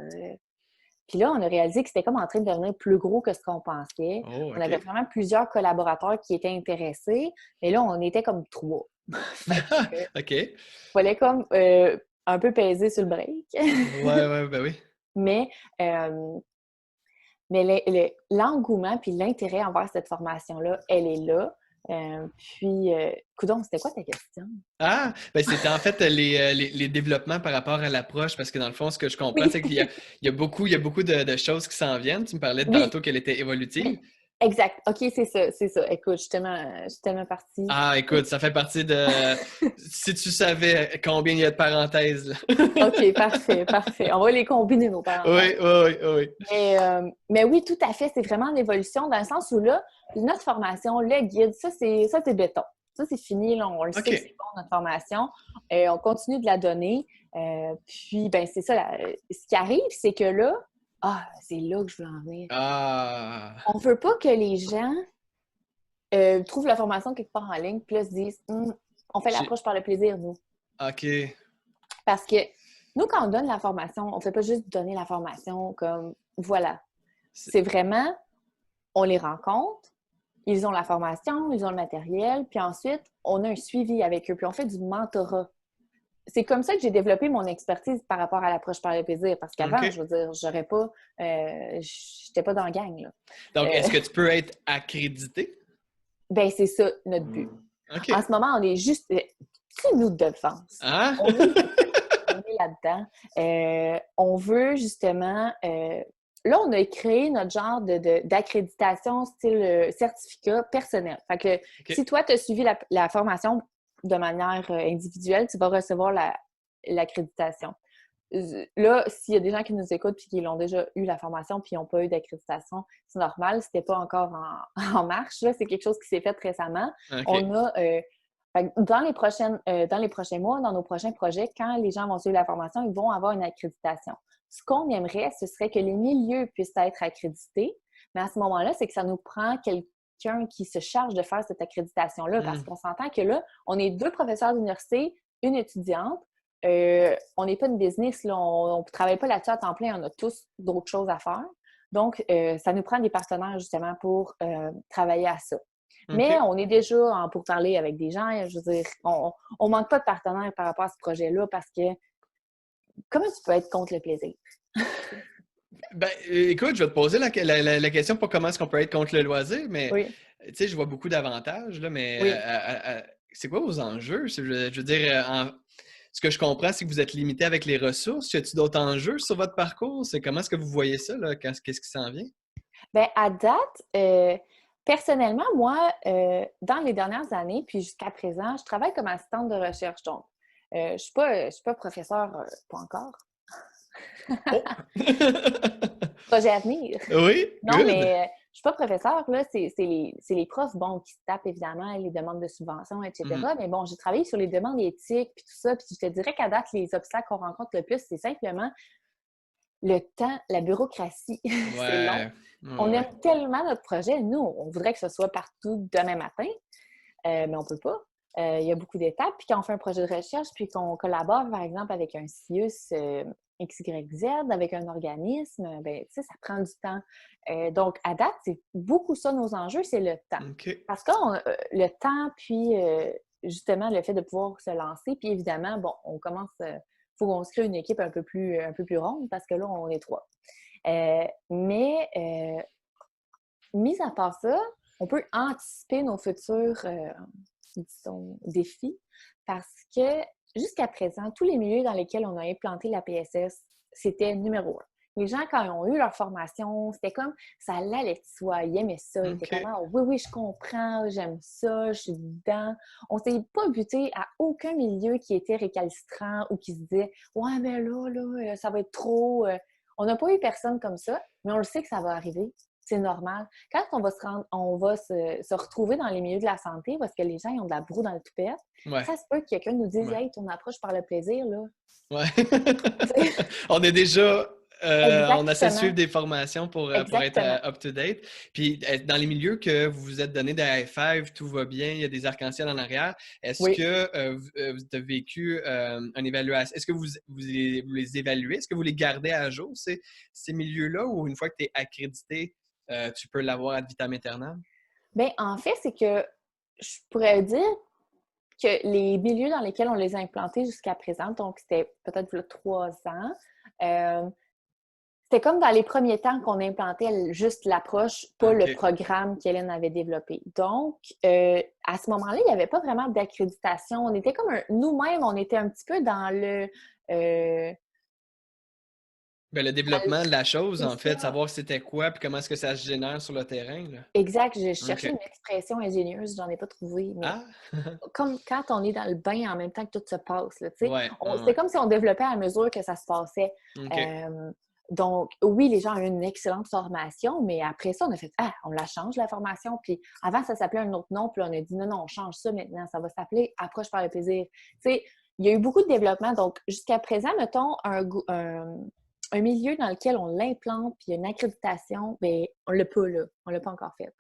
Puis là, on a réalisé que c'était comme en train de devenir plus gros que ce qu'on pensait. Oh, On avait OK. vraiment plusieurs collaborateurs qui étaient intéressés, mais là, on était comme 3. Fait que OK. fallait comme un peu peser sur le break. Ouais, ouais, ben oui. Mais euh, Mais l'engouement puis l'intérêt envers cette formation-là, elle est là. Coudonc, c'était quoi ta question? Ah, ben c'était en fait les développements par rapport à l'approche, parce que dans le fond, ce que je comprends, Oui, c'est il y a beaucoup de choses qui s'en viennent. Tu me parlais de oui, tantôt qu'elle était évolutive. oui, exact. OK, c'est ça, c'est ça. Écoute, je suis tellement partie. Ah, écoute, ça fait partie de... Si tu savais combien il y a de parenthèses, là. OK, parfait, parfait. On va les combiner, nos Oui, parenthèses. oui, oui, oui. Mais oui, tout à fait, c'est vraiment l'évolution dans le sens où là, notre formation, le guide, ça, c'est béton. Ça, c'est fini, là, on le sait que OK. c'est bon, notre formation. On continue de la donner. Puis, ben, c'est ça. Ce qui arrive, c'est que là, c'est là que je veux en venir. Ah, On veut pas que les gens trouvent la formation quelque part en ligne, puis là, se disent, on fait j'ai... l'approche par le plaisir, nous. OK. Parce que nous, quand on donne la formation, on ne fait pas juste donner la formation comme voilà. C'est- C'est vraiment, on les rencontre, ils ont la formation, ils ont le matériel, puis ensuite, on a un suivi avec eux, puis on fait du mentorat. C'est comme ça que j'ai développé mon expertise par rapport à l'approche par le plaisir, parce qu'avant, OK. je veux dire, j'aurais pas, j'étais pas dans la gang, là. Donc, Euh, est-ce que tu peux être accrédité? ben, c'est ça, notre but. En OK. ce moment, on est juste, c'est nous de France. Hein? On est là-dedans. On veut justement. Là, on a créé notre genre d'accréditation style certificat personnel. Fait que OK. si toi, tu as suivi la formation de manière individuelle, tu vas recevoir l'accréditation. Là, s'il y a des gens qui nous écoutent et qui ont déjà eu la formation puis qui n'ont pas eu d'accréditation, c'est normal, c'était pas encore en marche. Là, c'est quelque chose qui s'est fait récemment. OK. On a fait que dans les prochains mois, dans nos prochains projets, quand les gens vont suivre la formation, ils vont avoir une accréditation. Ce qu'on aimerait, ce serait que les milieux puissent être accrédités, mais à ce moment-là, c'est que ça nous prend quelqu'un qui se charge de faire cette accréditation-là, parce Hmm. qu'on s'entend que là, on est 2 professeurs d'université, une étudiante. On n'est pas une business, là, on ne travaille pas là-dessus à temps plein, on a tous d'autres choses à faire. Donc, ça nous prend des partenaires justement pour travailler à ça. Mais OK. on est déjà en pourparlers avec des gens. Je veux dire, on manque pas de partenaires par rapport à ce projet-là parce que comment tu peux être contre le plaisir? Ben, écoute, je vais te poser la question pour comment est-ce qu'on peut être contre le loisir, mais Oui, tu sais, je vois beaucoup d'avantages, là, mais oui. c'est quoi vos enjeux? Je veux dire, ce que je comprends, c'est que vous êtes limité avec les ressources. Y a-t-il d'autres enjeux sur votre parcours? C'est comment est-ce que vous voyez ça, là, qu'est-ce qui s'en vient? Bien, à date, personnellement, moi, dans les dernières années, puis jusqu'à présent, je travaille comme assistante de recherche. Donc, je suis pas professeure, pas encore. Oh! Projet à venir. Oui, Non, good. mais je suis pas professeure, là, c'est les profs, bon, qui se tapent évidemment les demandes de subventions, Mhm. etc. Mais bon, j'ai travaillé sur les demandes éthiques, puis tout ça, puis je te dirais qu'à date, les obstacles qu'on rencontre le plus, c'est simplement le temps, la bureaucratie. C'est long. Ouais, ouais, On ouais. aime tellement notre projet. Nous, on voudrait que ce soit partout demain matin, mais on peut pas. Il y a beaucoup d'étapes. Puis quand on fait un projet de recherche, puis qu'on collabore, par exemple, avec un CIUS XYZ, avec un organisme, ben, tu sais, ça prend du temps. Donc, à date, c'est beaucoup ça nos enjeux, c'est le temps. OK. Parce que le temps, puis justement, le fait de pouvoir se lancer, puis évidemment, bon, on commence, faut qu'on se crée une équipe un peu plus ronde, parce que là, on est 3. Mais mis à part ça, on peut anticiper nos futurs, disons, défis parce que jusqu'à présent, tous les milieux dans lesquels on a implanté la PSS, c'était numéro un. Les gens, quand ils ont eu leur formation, c'était comme ça allait de soi, ils aimaient ça, ils étaient comme OK. ah, oui, oui, je comprends, j'aime ça, je suis dedans. On s'est pas buté à aucun milieu qui était récalcitrant ou qui se disait ouais, mais là, ça va être trop. On n'a pas eu personne comme ça, mais on le sait que ça va arriver. C'est normal. Quand on va se retrouver dans les milieux de la santé, parce que les gens ils ont de la broue dans le toupette, Ouais, ça se peut que quelqu'un nous dise ouais. Hey, ton approche par le plaisir, là. Ouais. On est déjà, on essaie de suivre Exactement. des formations pour être Exactement. up-to-date. Puis, dans les milieux que vous vous êtes donné des high five, tout va bien, il y a des arcs-en-ciel en arrière. Est-ce Oui. que vous avez vécu une évaluation? Est-ce que vous les évaluez? Est-ce que vous les gardez à jour, ces milieux-là, ou une fois que tu es accrédité, tu peux l'avoir ad vitam aeternam? Bien, en fait, c'est que je pourrais dire que les milieux dans lesquels on les a implantés jusqu'à présent, donc c'était peut-être il y a 3 ans, c'était C'était comme dans les premiers temps qu'on implantait juste l'approche, pas le OK. programme qu'Hélène avait développé. Donc, à ce moment-là, il n'y avait pas vraiment d'accréditation. On était comme nous-mêmes, on était un petit peu dans euh, Ben, le dans le- développement de la chose, c'est en fait, ça. savoir c'était quoi puis comment est-ce que ça se génère sur le terrain, là. Exact, je cherchais OK. une expression ingénieuse, j'en ai pas trouvé, mais Ah! comme quand on est dans le bain en même temps que tout se passe, là, tu sais. Ouais, ouais, C'était ouais. comme si on développait à mesure que ça se passait. OK. Euh, donc, oui, les gens ont eu une excellente formation, mais après ça, on a fait, ah, on la change, la formation. Puis avant, ça s'appelait un autre nom, puis on a dit, non, non, on change ça maintenant, ça va s'appeler Approche par le plaisir. Tu sais, il y a eu beaucoup de développement. Donc, jusqu'à présent, mettons, un milieu dans lequel on l'implante, puis il y a une accréditation, bien, on l'a pas là. On l'a pas encore fait.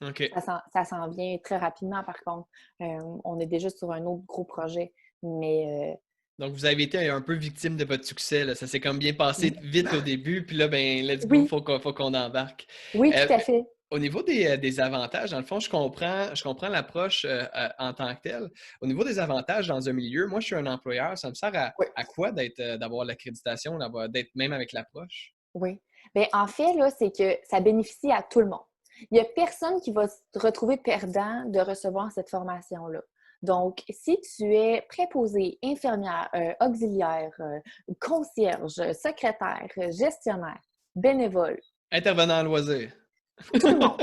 OK. Ça s'en vient très rapidement, par contre. On est déjà sur un autre gros projet. Mais Donc, vous avez été un peu victime de votre succès, là. Ça s'est comme bien passé vite au début, puis là, ben, let's go, oui, faut qu'on embarque. oui, Euh, tout à fait. Au niveau des avantages, dans le fond, je comprends l'approche en tant que telle. Au niveau des avantages dans un milieu, moi, je suis un employeur. Ça me sert Oui, à quoi d'avoir l'accréditation, d'être même avec l'approche? oui. Bien, en fait, là, c'est que ça bénéficie à tout le monde. Il n'y a personne qui va se retrouver perdant de recevoir cette formation-là. Donc, si tu es préposé, infirmière, auxiliaire, concierge, secrétaire, gestionnaire, bénévole, Intervenant en loisir. tout le monde.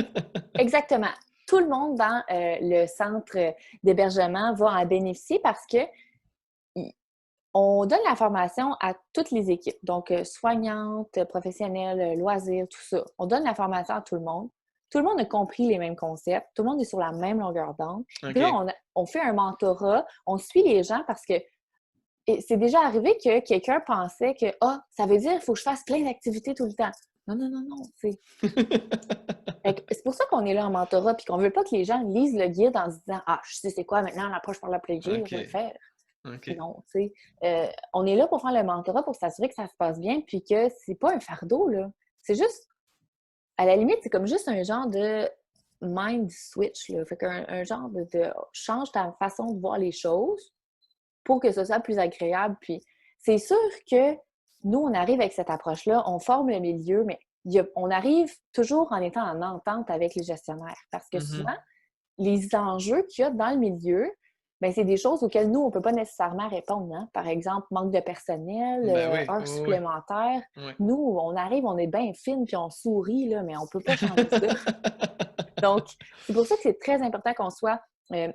Exactement. Tout le monde dans le centre d'hébergement va en bénéficier parce que on donne la formation à toutes les équipes, donc soignantes, professionnelles, loisirs, tout ça. On donne la formation à tout le monde. Tout le monde a compris les mêmes concepts. Tout le monde est sur la même longueur d'onde. Puis là, OK. on fait un mentorat. On suit les gens parce que c'est déjà arrivé que quelqu'un pensait que ah, ça veut dire qu'il faut que je fasse plein d'activités tout le temps. Non, non, non, non. C'est pour ça qu'on est là en mentorat puis qu'on veut pas que les gens lisent le guide en se disant ah, je sais c'est quoi maintenant l'approche par le plaisir, je vais le OK. faire. OK. Non, tu sais, on est là pour faire le mentorat pour s'assurer que ça se passe bien, puis que c'est pas un fardeau, là. C'est juste, à la limite, c'est comme juste un genre de mind switch, là. Fait qu'un un genre de change ta façon de voir les choses pour que ce soit plus agréable. Puis c'est sûr que nous, on arrive avec cette approche-là, on forme le milieu, mais on arrive toujours en étant en entente avec les gestionnaires. Parce que Mhm. souvent, les enjeux qu'il y a dans le milieu, ben, c'est des choses auxquelles nous, on ne peut pas nécessairement répondre. Hein? Par exemple, manque de personnel, Ben oui, heures oui, supplémentaires. oui. Ouais. Nous, on arrive, on est bien fine, puis on sourit, là, mais on ne peut pas changer ça. Donc, c'est pour ça que c'est très important qu'on soit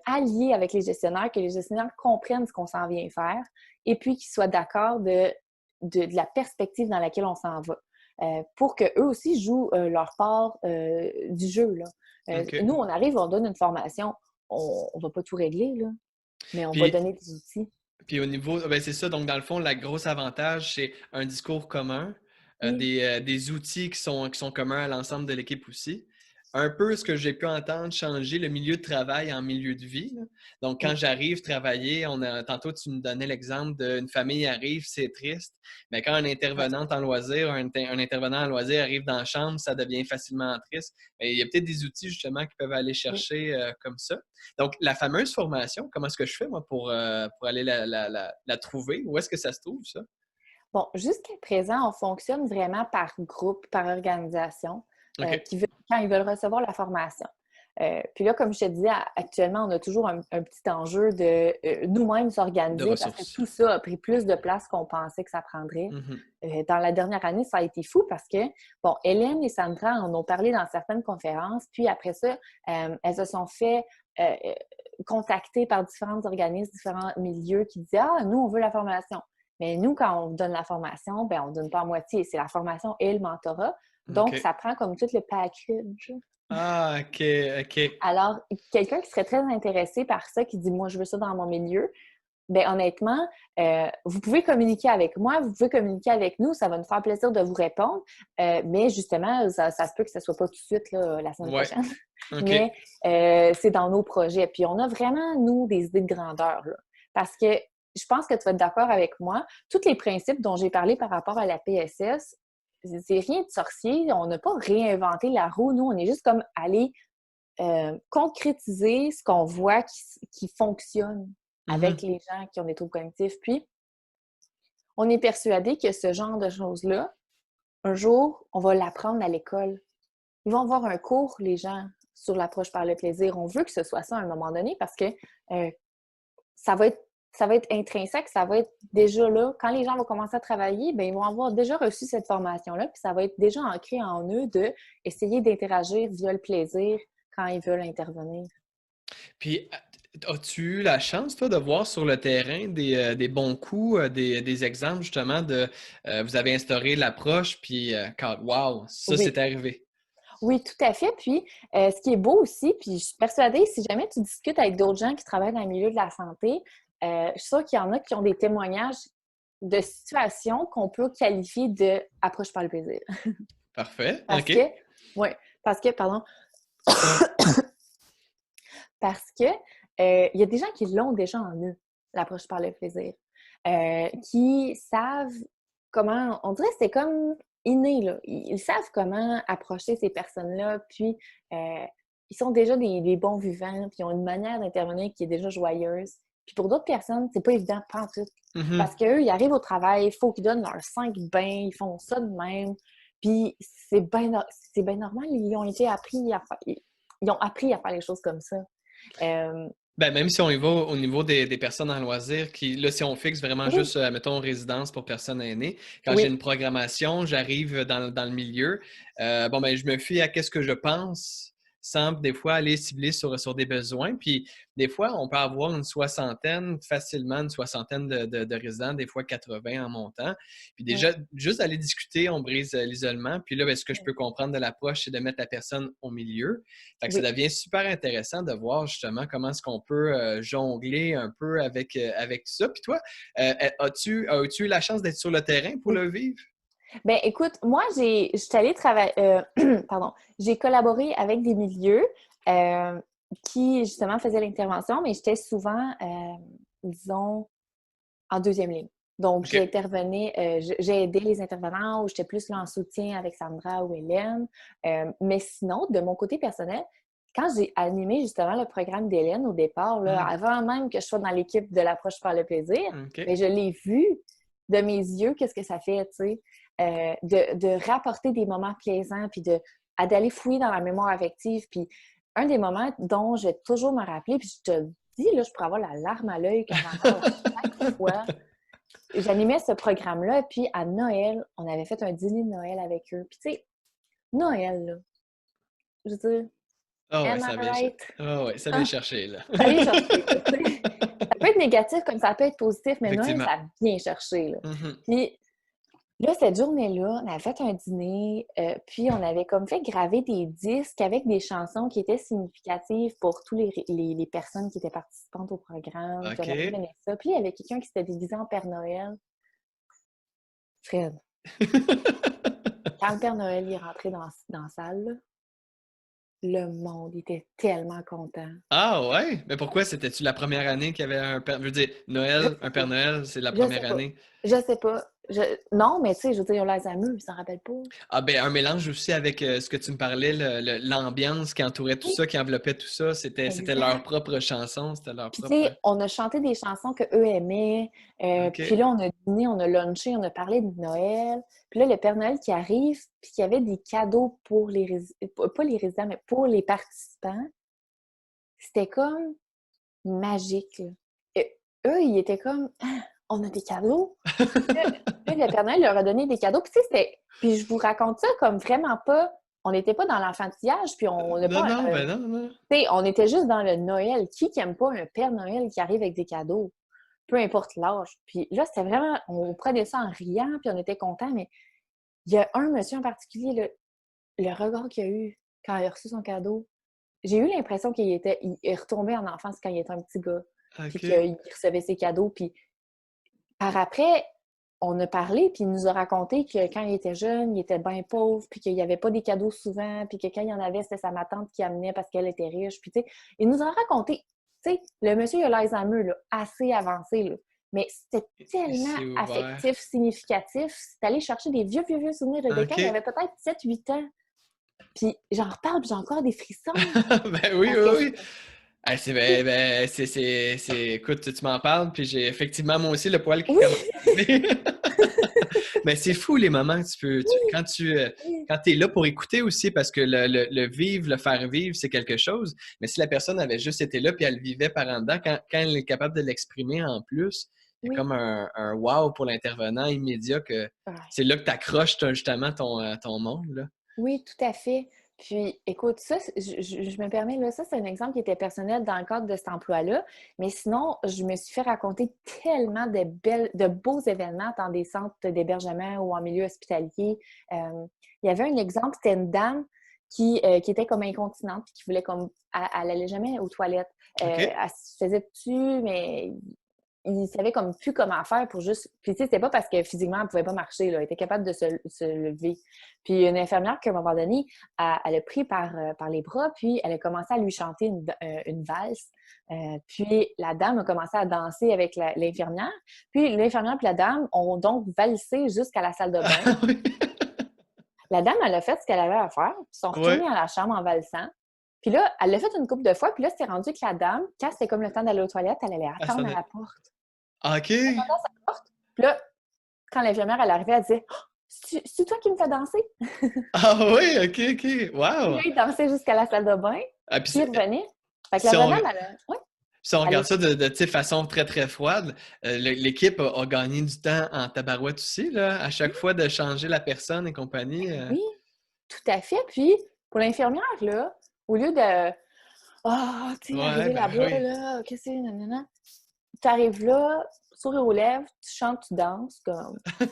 alliés avec les gestionnaires, que les gestionnaires comprennent ce qu'on s'en vient faire, et puis qu'ils soient d'accord de la perspective dans laquelle on s'en va. Pour qu'eux aussi jouent leur part du jeu. Là. OK. Nous, on arrive, on donne une formation, on ne va pas tout régler, là, mais on va Puis, donner des outils. puis au niveau, ben c'est ça, donc dans le fond, la grosse avantage, c'est un discours commun, Oui, des outils qui sont communs à l'ensemble de l'équipe aussi. Un peu ce que j'ai pu entendre, changer le milieu de travail en milieu de vie, là. Donc, quand oui, j'arrive travailler, tantôt tu me donnais l'exemple d'une famille arrive, c'est triste. Mais quand un ouais, intervenant en loisir, un intervenant en loisir arrive dans la chambre, ça devient facilement triste. Mais il y a peut-être des outils justement qui peuvent aller oui. chercher comme ça. Donc, la fameuse formation, comment est-ce que je fais, moi, pour aller la trouver? Où est-ce que ça se trouve, ça? Bon, jusqu'à présent, on fonctionne vraiment par groupe, par organisation, OK. quand ils veulent recevoir la formation. Puis là, comme je te disais, actuellement, on a toujours un petit enjeu de nous-mêmes De s'organiser parce que ressources. tout ça a pris plus de place qu'on pensait que ça prendrait. Mhm. Dans la dernière année, ça a été fou parce que, bon, Hélène et Sandra en ont parlé dans certaines conférences, puis après ça, elles se sont fait euh, euh, contacter par différents organismes, différents milieux qui disaient ah, nous, on veut la formation. Mais nous, quand on donne la formation, ben, on ne donne pas à moitié. C'est la formation et le mentorat. Donc, OK. ça prend comme tout le package. Ah, OK, OK. Alors, quelqu'un qui serait très intéressé par ça, qui dit, moi, je veux ça dans mon milieu, bien, honnêtement, vous pouvez communiquer avec moi, vous pouvez communiquer avec nous, ça va nous faire plaisir de vous répondre. Mais justement, ça se peut que ce ne soit pas tout de suite là, la semaine Ouais. prochaine. OK. Mais c'est dans nos projets. Puis on a vraiment, nous, des idées de grandeur. Là. Parce que je pense que tu vas être d'accord avec moi. Tous les principes dont j'ai parlé par rapport à la PSS, c'est rien de sorcier. On n'a pas réinventé la roue. Nous, on est juste comme aller concrétiser ce qu'on voit qui fonctionne avec Mhm. les gens qui ont des troubles cognitifs. Puis, on est persuadé que ce genre de choses-là, un jour, on va l'apprendre à l'école. Ils vont avoir un cours, les gens, sur l'approche par le plaisir. On veut que ce soit ça à un moment donné parce que euh, ça va être ça va être intrinsèque, ça va être déjà là. Quand les gens vont commencer à travailler, bien, ils vont avoir déjà reçu cette formation-là, puis ça va être déjà ancré en eux de essayer d'interagir via le plaisir quand ils veulent intervenir. Puis, as-tu eu la chance, toi, de voir sur le terrain des bons coups, des exemples, justement, de vous avez instauré l'approche, puis wow, ça, Oui. c'est arrivé. Oui, tout à fait. Puis, ce qui est beau aussi, puis je suis persuadée, si jamais tu discutes avec d'autres gens qui travaillent dans le milieu de la santé, je suis sûre qu'il y en a qui ont des témoignages de situations qu'on peut qualifier de approche par le plaisir. Parfait, Parce OK. que, ouais, pardon, parce que il y a des gens qui l'ont déjà en eux, l'approche par le plaisir, qui savent comment, on dirait que c'est comme inné, là. Ils savent comment approcher ces personnes-là, puis ils sont déjà des bons vivants, puis ils ont une manière d'intervenir qui est déjà joyeuse. Puis pour d'autres personnes, c'est pas évident, pas en tout. Mhm. Parce qu'eux, ils arrivent au travail, il faut qu'ils donnent leurs 5 bains, ils font ça de même. Puis c'est bien normal, ils ont été appris à faire, ils ont appris à faire les choses comme ça. Euh, Ben, même si on y va au niveau des personnes en loisirs, qui, là, si on fixe vraiment oui, juste, mettons, résidence pour personnes aînées, quand j'ai oui, une programmation, j'arrive dans le milieu, bon, ben, je me fie à qu'est-ce que je pense, sans des fois aller cibler sur des besoins. Puis, des fois, on peut avoir une soixantaine, facilement une soixantaine de résidents, des fois 80 en montant. Puis oui. déjà, juste aller discuter, on brise l'isolement. Puis là, ben, ce que je peux comprendre de l'approche, c'est de mettre la personne au milieu. Fait que ça Oui. devient super intéressant de voir justement comment est-ce qu'on peut jongler un peu avec tout ça. Puis toi, as-tu eu la chance d'être sur le terrain pour Oui. le vivre? Ben écoute, moi, j'étais allée travailler, pardon, j'ai collaboré avec des milieux qui, justement, faisaient l'intervention, mais j'étais souvent, disons, en deuxième ligne. Donc, OK. j'intervenais, j'ai aidé les intervenants ou j'étais plus là en soutien avec Sandra ou Hélène. Mais sinon, de mon côté personnel, quand j'ai animé justement le programme d'Hélène au départ, là, Hmm. avant même que je sois dans l'équipe de l'approche par le plaisir, OK. bien, je l'ai vu de mes yeux, qu'est-ce que ça fait, tu sais, de rapporter des moments plaisants, puis d'aller fouiller dans la mémoire affective. Puis un des moments dont je vais toujours me rappeler, puis je te dis, là, je pourrais avoir la larme à l'œil quand j'en parle à chaque fois. J'animais ce programme-là, puis à Noël, on avait fait un dîner de Noël avec eux. Puis tu sais, Noël, là, je veux dire, Ah ouais, am I ça vient, right? ah ouais, ça vient Hein? chercher, là. Ça vient chercher, là, tu sais. Ça peut être négatif comme ça peut être positif, mais Noël, Effectivement. ça vient chercher, là. Mhm. Puis là, cette journée-là, on avait fait un dîner, puis on avait comme fait graver des disques avec des chansons qui étaient significatives pour tous les personnes qui étaient participantes au programme. Puis on avait OK. donné ça. Puis il y avait quelqu'un qui s'était déguisé en Père Noël. Fred, quand le Père Noël est rentré dans la salle, là, le monde était tellement content. Ah ouais? Mais pourquoi? C'était-tu la première année qu'il y avait un père... Je veux dire, Je Noël, un sais Père pas. Noël, c'est la Je sais première pas. année. Je sais pas. Non, mais tu sais, je veux dire, ils ont l'air amus, ils s'en rappellent pas. Ah ben un mélange aussi avec ce que tu me parlais, l'ambiance qui entourait tout Oui, ça, qui enveloppait tout ça, c'était leur exact. propre chanson, c'était leur Puis, tu propre. sais, on a chanté des chansons qu'eux aimaient. Puis OK. là, on a dîné, on a lunché, on a parlé de Noël. Puis là, le Père Noël qui arrive, puis qu'il y avait des cadeaux pour les résidents, pas les résidents, mais pour les participants. C'était comme magique, là. Et eux, ils étaient comme «Ah, on a des cadeaux?» Là, le Père Noël leur a donné des cadeaux. Puis, tu sais, puis je vous raconte ça comme vraiment pas. On n'était pas dans l'enfantillage, puis on n'a Non, pas. non, ben non, non. Tu sais, on était juste dans le Noël. Qui n'aime pas un Père Noël qui arrive avec des cadeaux? Peu importe l'âge. Puis là, c'était vraiment. On prenait ça en riant, puis on était contents, mais il y a un monsieur en particulier, le regard qu'il a eu quand il a reçu son cadeau. J'ai eu l'impression il est retombé en enfance quand il était un petit gars, puis OK. qu'il recevait ses cadeaux. Puis par après, on a parlé, puis il nous a raconté que quand il était jeune, il était bien pauvre, puis qu'il n'y avait pas des cadeaux souvent, puis que quand il y en avait, c'était sa ma-tante qui amenait parce qu'elle était riche. Puis, tu sais, il nous a raconté, tu sais, le monsieur, il a l'Alzheimer, là, assez avancé, là. Mais c'était Il tellement s'est ouvert. affectif, significatif. C'est allé chercher des vieux, vieux, vieux souvenirs de quelqu'un, il OK. avait peut-être 7 8 ans. Puis j'en reparle, puis j'ai encore des frissons. Ben oui, Parce oui, que oui. Ah, écoute, tu m'en parles, puis j'ai effectivement moi aussi le poil qui Oui, commence à lever. Mais c'est fou les moments que oui, quand tu es là pour écouter aussi, parce que le vivre, le faire vivre, c'est quelque chose. Mais si la personne avait juste été là puis elle vivait par en dedans, quand elle est capable de l'exprimer en plus, il y a oui. comme un wow pour l'intervenant immédiat que Ah, c'est là que tu accroches justement ton monde, là. oui, tout à fait. Puis, écoute, ça, je me permets, là, ça, c'est un exemple qui était personnel dans le cadre de cet emploi-là. Mais sinon, je me suis fait raconter tellement de beaux événements dans des centres d'hébergement ou en milieu hospitalier. Il y avait un exemple, c'était une dame qui était comme incontinente, puis qui voulait comme, elle allait jamais aux toilettes. OK? Elle se faisait dessus, mais il savait comme plus comment faire pour juste. Puis, tu sais, c'était pas parce que physiquement, elle pouvait pas marcher, là. Elle était capable de se lever. Puis, une infirmière, qu'à un moment donné, elle a pris par les bras, puis elle a commencé à lui chanter une valse. Puis, la dame a commencé à danser avec l'infirmière. Puis, l'infirmière et la dame ont donc valsé jusqu'à la salle de bain. Ah oui. La dame, elle a fait ce qu'elle avait à faire, puis ils sont Ouais, retournés à la chambre en valsant. Puis là, elle l'a fait une couple de fois, puis là, c'était rendu que la dame, quand c'était comme le temps d'aller aux toilettes, elle allait elle attendre s'en à est. la porte. OK! Puis là, quand l'infirmière, elle arrivait, elle disait «Oh, c'est toi qui me fais danser?» Ah oui, OK, OK. Puis Wow! là, il dansait jusqu'à la salle de bain, Ah, puis puis il revenait. Fait que si la on, dame, elle a... Ouais, si on elle a... regarde ça de tu sais, façon très, très froide, l'équipe a gagné du temps en tabarouette aussi, là, à chaque fois de changer la personne et compagnie. Oui, tout à fait. Puis, pour l'infirmière, là, au lieu de «Ah, tu sais, Ouais, arriver ben là-bas, oui. là, qu'est-ce que c'est, nanana?» Tu arrives là, sourire aux lèvres, tu chantes, tu danses, comme... Je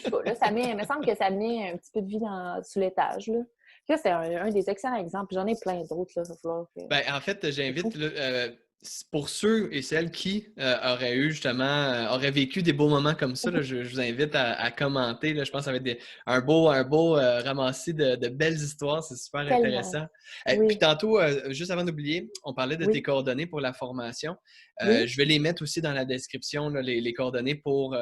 sais pas, là, il me semble que ça met un petit peu de vie sous l'étage, là. Puis là, c'est un des excellents exemples. J'en ai plein d'autres, là, il va falloir que... Ben, en fait, C'est fou. j'invite là, pour ceux et celles qui auraient eu justement, auraient vécu des beaux moments comme ça, là, je vous invite à commenter. Là, je pense que ça va être un beau ramassis de belles histoires. C'est super Tellement. intéressant. Puis Oui, tantôt, juste avant d'oublier, on parlait de tes oui, coordonnées pour la formation. oui, Je vais les mettre aussi dans la description, là, les coordonnées pour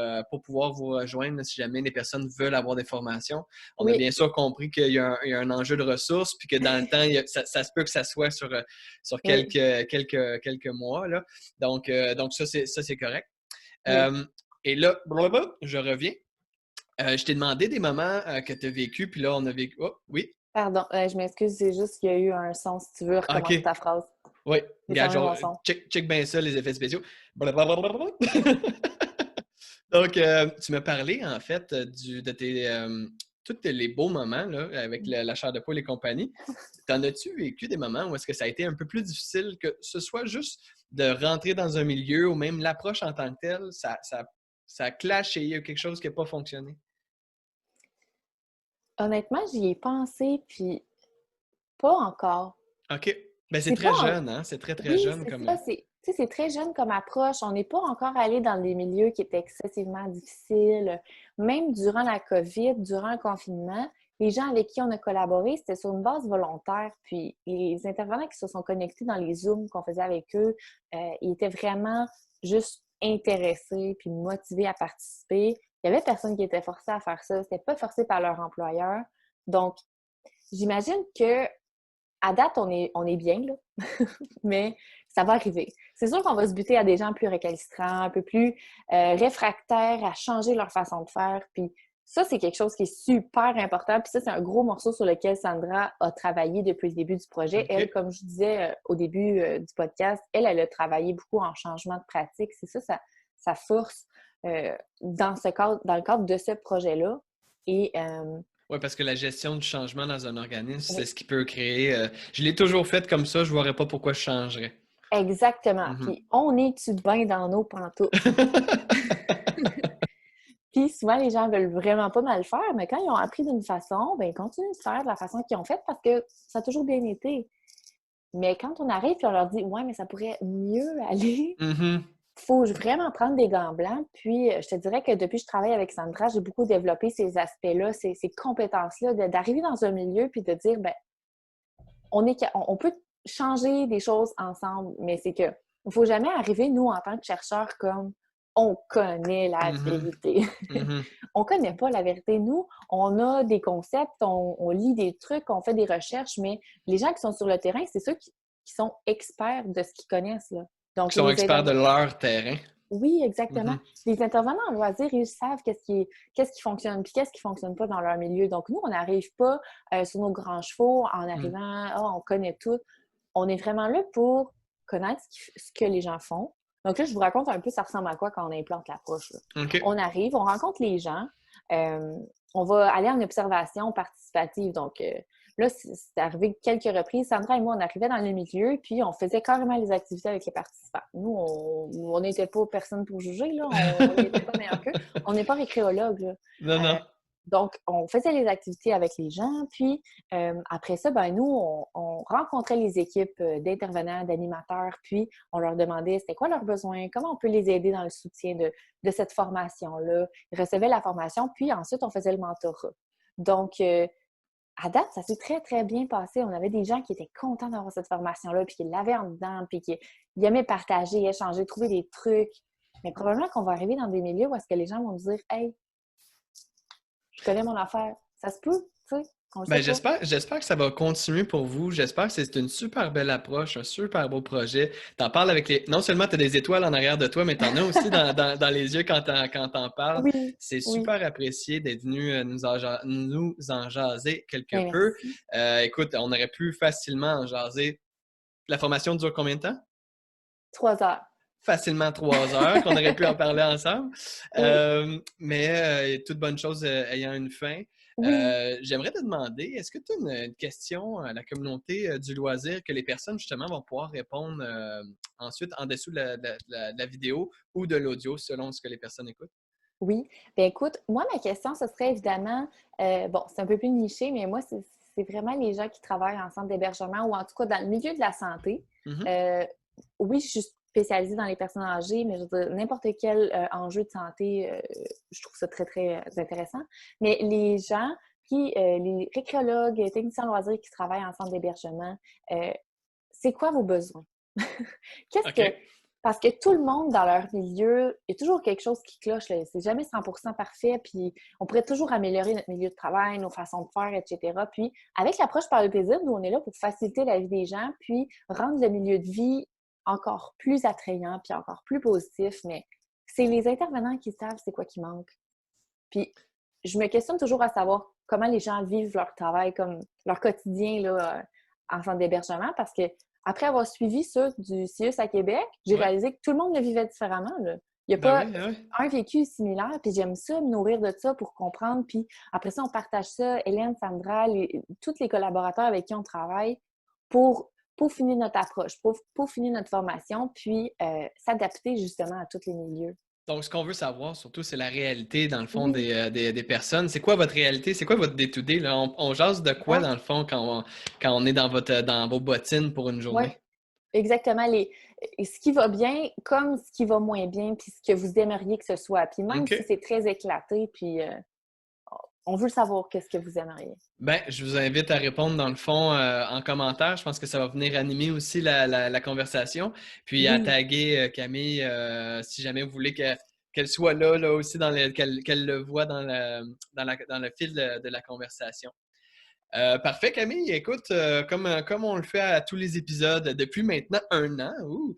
pouvoir vous rejoindre là, si jamais les personnes veulent avoir des formations. On a oui, bien sûr compris il y a un enjeu de ressources, puis que dans le temps, ça se peut que ça soit sur oui, quelques mois. Là. Donc ça, c'est correct. oui. Et là, blablabla, je reviens. Je t'ai demandé des moments que tu as vécu, puis là, on a vécu. Oh, oui. Pardon, je m'excuse, c'est juste qu'il y a eu un son. Si tu veux Ah, recommencer OK. ta phrase, Oui. j'ai Regarde, fermé mon son. check bien ça, les effets spéciaux. Blablabla. Donc, tu m'as parlé, en fait, de tes, tous les beaux moments là, avec la chair de poule et compagnie. T'en as-tu vécu des moments où est-ce que ça a été un peu plus difficile que ce soit juste de rentrer dans un milieu ou même l'approche en tant que telle, ça clash et il y a quelque chose qui n'a pas fonctionné? Honnêtement, j'y ai pensé, puis pas encore. OK. Ben, c'est C'est très pas... jeune, hein? C'est très, très Oui, jeune c'est comme. ça. Tu sais, c'est très jeune comme approche. On n'est pas encore allé dans des milieux qui étaient excessivement difficiles. Même durant la COVID, durant le confinement, les gens avec qui on a collaboré, c'était sur une base volontaire. Puis les intervenants qui se sont connectés dans les Zooms qu'on faisait avec eux, ils étaient vraiment juste intéressés puis motivés à participer. Il y avait personne qui était forcé à faire ça. C'était pas forcé par leur employeur. Donc, j'imagine que à date, on est bien, là. Mais ça va arriver. C'est sûr qu'on va se buter à des gens plus récalcitrants, un peu plus réfractaires à changer leur façon de faire. Puis ça, c'est quelque chose qui est super important. Puis ça, c'est un gros morceau sur lequel Sandra a travaillé depuis le début du projet. Elle, OK. comme je disais au début du podcast, elle a travaillé beaucoup en changement de pratique. C'est ça, sa force dans le cadre de ce projet-là. Et Oui, parce que la gestion du changement dans un organisme, c'est oui, ce qui peut créer. Je l'ai toujours fait comme ça, je ne verrais pas pourquoi je changerais. exactement. Mhm. Puis on est-tu bien dans nos pantoufles? Puis souvent, les gens veulent vraiment pas mal faire, mais quand ils ont appris d'une façon, ben ils continuent de faire de la façon qu'ils ont faite parce que ça a toujours bien été. Mais quand on arrive et on leur dit «Ouais, mais ça pourrait mieux aller», Mhm. faut vraiment prendre des gants blancs. Puis je te dirais que depuis que je travaille avec Sandra, j'ai beaucoup développé ces aspects-là, ces compétences-là, d'arriver dans un milieu puis de dire «Ben, on peut changer des choses ensemble», mais c'est que il faut jamais arriver, nous, en tant que chercheurs, comme on connaît la Mhm. vérité. Mhm. On connaît pas la vérité. Nous, on a des concepts, on lit des trucs, on fait des recherches, mais les gens qui sont sur le terrain, c'est ceux qui sont experts de ce qu'ils connaissent, là. Donc, Qui sont experts de leur terrain. Oui, exactement. Mhm. Les intervenants en loisirs, ils savent qu'est-ce qui fonctionne puis qu'est-ce qui fonctionne pas dans leur milieu. Donc, nous, on n'arrive pas sur nos grands chevaux en arrivant, on connaît tout. On est vraiment là pour connaître ce que les gens font. Donc là, je vous raconte un peu ça ressemble à quoi quand on implante l'approche. OK. On arrive, on rencontre les gens, on va aller en observation participative. Donc là, c'est arrivé quelques reprises. Sandra et moi, on arrivait dans le milieu, puis on faisait carrément les activités avec les participants. Nous, on n'était pas personne pour juger, là. On n'était pas meilleurs qu'eux. On n'est pas récréologue, là. Non, non. Donc, on faisait les activités avec les gens, puis après ça, ben nous, on rencontrait les équipes d'intervenants, d'animateurs, puis on leur demandait c'était quoi leurs besoins, comment on peut les aider dans le soutien de cette formation-là. Ils recevaient la formation, puis ensuite, on faisait le mentorat. Donc, à date, ça s'est très, très bien passé. On avait des gens qui étaient contents d'avoir cette formation-là, puis qui l'avaient en dedans, puis qui aimaient partager, échanger, trouver des trucs. Mais probablement qu'on va arriver dans des milieux où est-ce que les gens vont nous dire « Hey, je connais mon affaire. » Ça se peut, tu sais, on le Ben, sait pas. j'espère que ça va continuer pour vous. J'espère que c'est une super belle approche, un super beau projet. T'en parles avec les... Non seulement tu as des étoiles en arrière de toi, mais t'en as aussi dans les yeux quand t'en parles. Oui, C'est oui. super apprécié d'être venu nous en jaser quelque Ben, peu. merci. Écoute, on aurait pu facilement en jaser. La formation dure combien de temps? 3 heures. Facilement 3 heures, qu'on aurait pu en parler ensemble. Oui, Mais toute bonne chose ayant une fin. oui, J'aimerais te demander, est-ce que tu as une question à la communauté du loisir que les personnes, justement, vont pouvoir répondre ensuite en dessous de la vidéo ou de l'audio, selon ce que les personnes écoutent? oui. Ben écoute, moi, ma question, ce serait évidemment, bon, c'est un peu plus niché, mais moi, c'est vraiment les gens qui travaillent en centre d'hébergement ou en tout cas dans le milieu de la santé. Mhm. Euh, oui, je suis spécialisée dans les personnes âgées, mais je veux dire, n'importe quel enjeu de santé, je trouve ça très, très intéressant. Mais les gens les récréologues, techniciens loisirs qui travaillent en centre d'hébergement, euh, c'est quoi vos besoins? Qu'est-ce OK. que... Parce que tout le monde dans leur milieu, il y a toujours quelque chose qui cloche. Là. C'est jamais 100% parfait. Puis on pourrait toujours améliorer notre milieu de travail, nos façons de faire, etc. Puis avec l'approche par le plaisir, nous, on est là pour faciliter la vie des gens, puis rendre le milieu de vie encore plus attrayant, puis encore plus positif. Mais c'est les intervenants qui savent c'est quoi qui manque. Puis je me questionne toujours à savoir comment les gens vivent leur travail, comme leur quotidien là, en centre d'hébergement, parce que après avoir suivi ça du CIUS à Québec, j'ai Ouais. réalisé que tout le monde le vivait différemment. Là. Il n'y a Ben pas oui, ben oui. un vécu similaire, puis j'aime ça, me nourrir de ça pour comprendre. Puis après ça, on partage ça, Hélène, Sandra, tous les collaborateurs avec qui on travaille pour finir notre approche, pour finir notre formation, puis s'adapter justement à tous les milieux. Donc, ce qu'on veut savoir, surtout, c'est la réalité, dans le fond, Oui, des personnes. C'est quoi votre réalité? C'est quoi votre day-to-day, là? On jase de quoi, exact. dans le fond, quand on est dans vos bottines pour une Oui, journée? exactement. Ce qui va bien comme ce qui va moins bien, puis ce que vous aimeriez que ce soit. Puis même si OK. c'est très éclaté, puis on veut savoir qu'est-ce que vous aimeriez. Ben, je vous invite à répondre, dans le fond, en commentaire. Je pense que ça va venir animer aussi la conversation. Puis à Oui, taguer Camille, si jamais vous voulez qu'elle soit là aussi, qu'elle le voit dans le fil de la conversation. Parfait, Camille. Écoute, comme on le fait à tous les épisodes depuis maintenant 1 an, oui,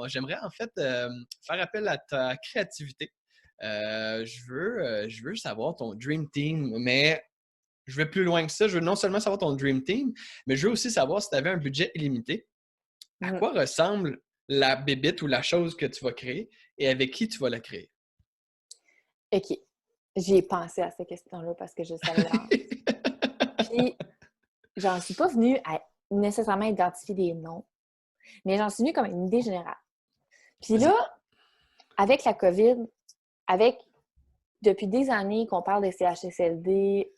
j'aimerais en fait faire appel à ta créativité. Je veux savoir ton Dream Team, mais je vais plus loin que ça. Je veux non seulement savoir ton Dream Team, mais je veux aussi savoir si tu avais un budget illimité. À Mhm. quoi ressemble la bébite ou la chose que tu vas créer et avec qui tu vas la créer? OK. J'y ai pensé à cette question-là parce que je savais l'heure. Puis, j'en suis pas venue à nécessairement identifier des noms, mais j'en suis venue comme une idée générale. Puis là, Vas-y. avec la COVID, avec depuis des années qu'on parle des CHSLD,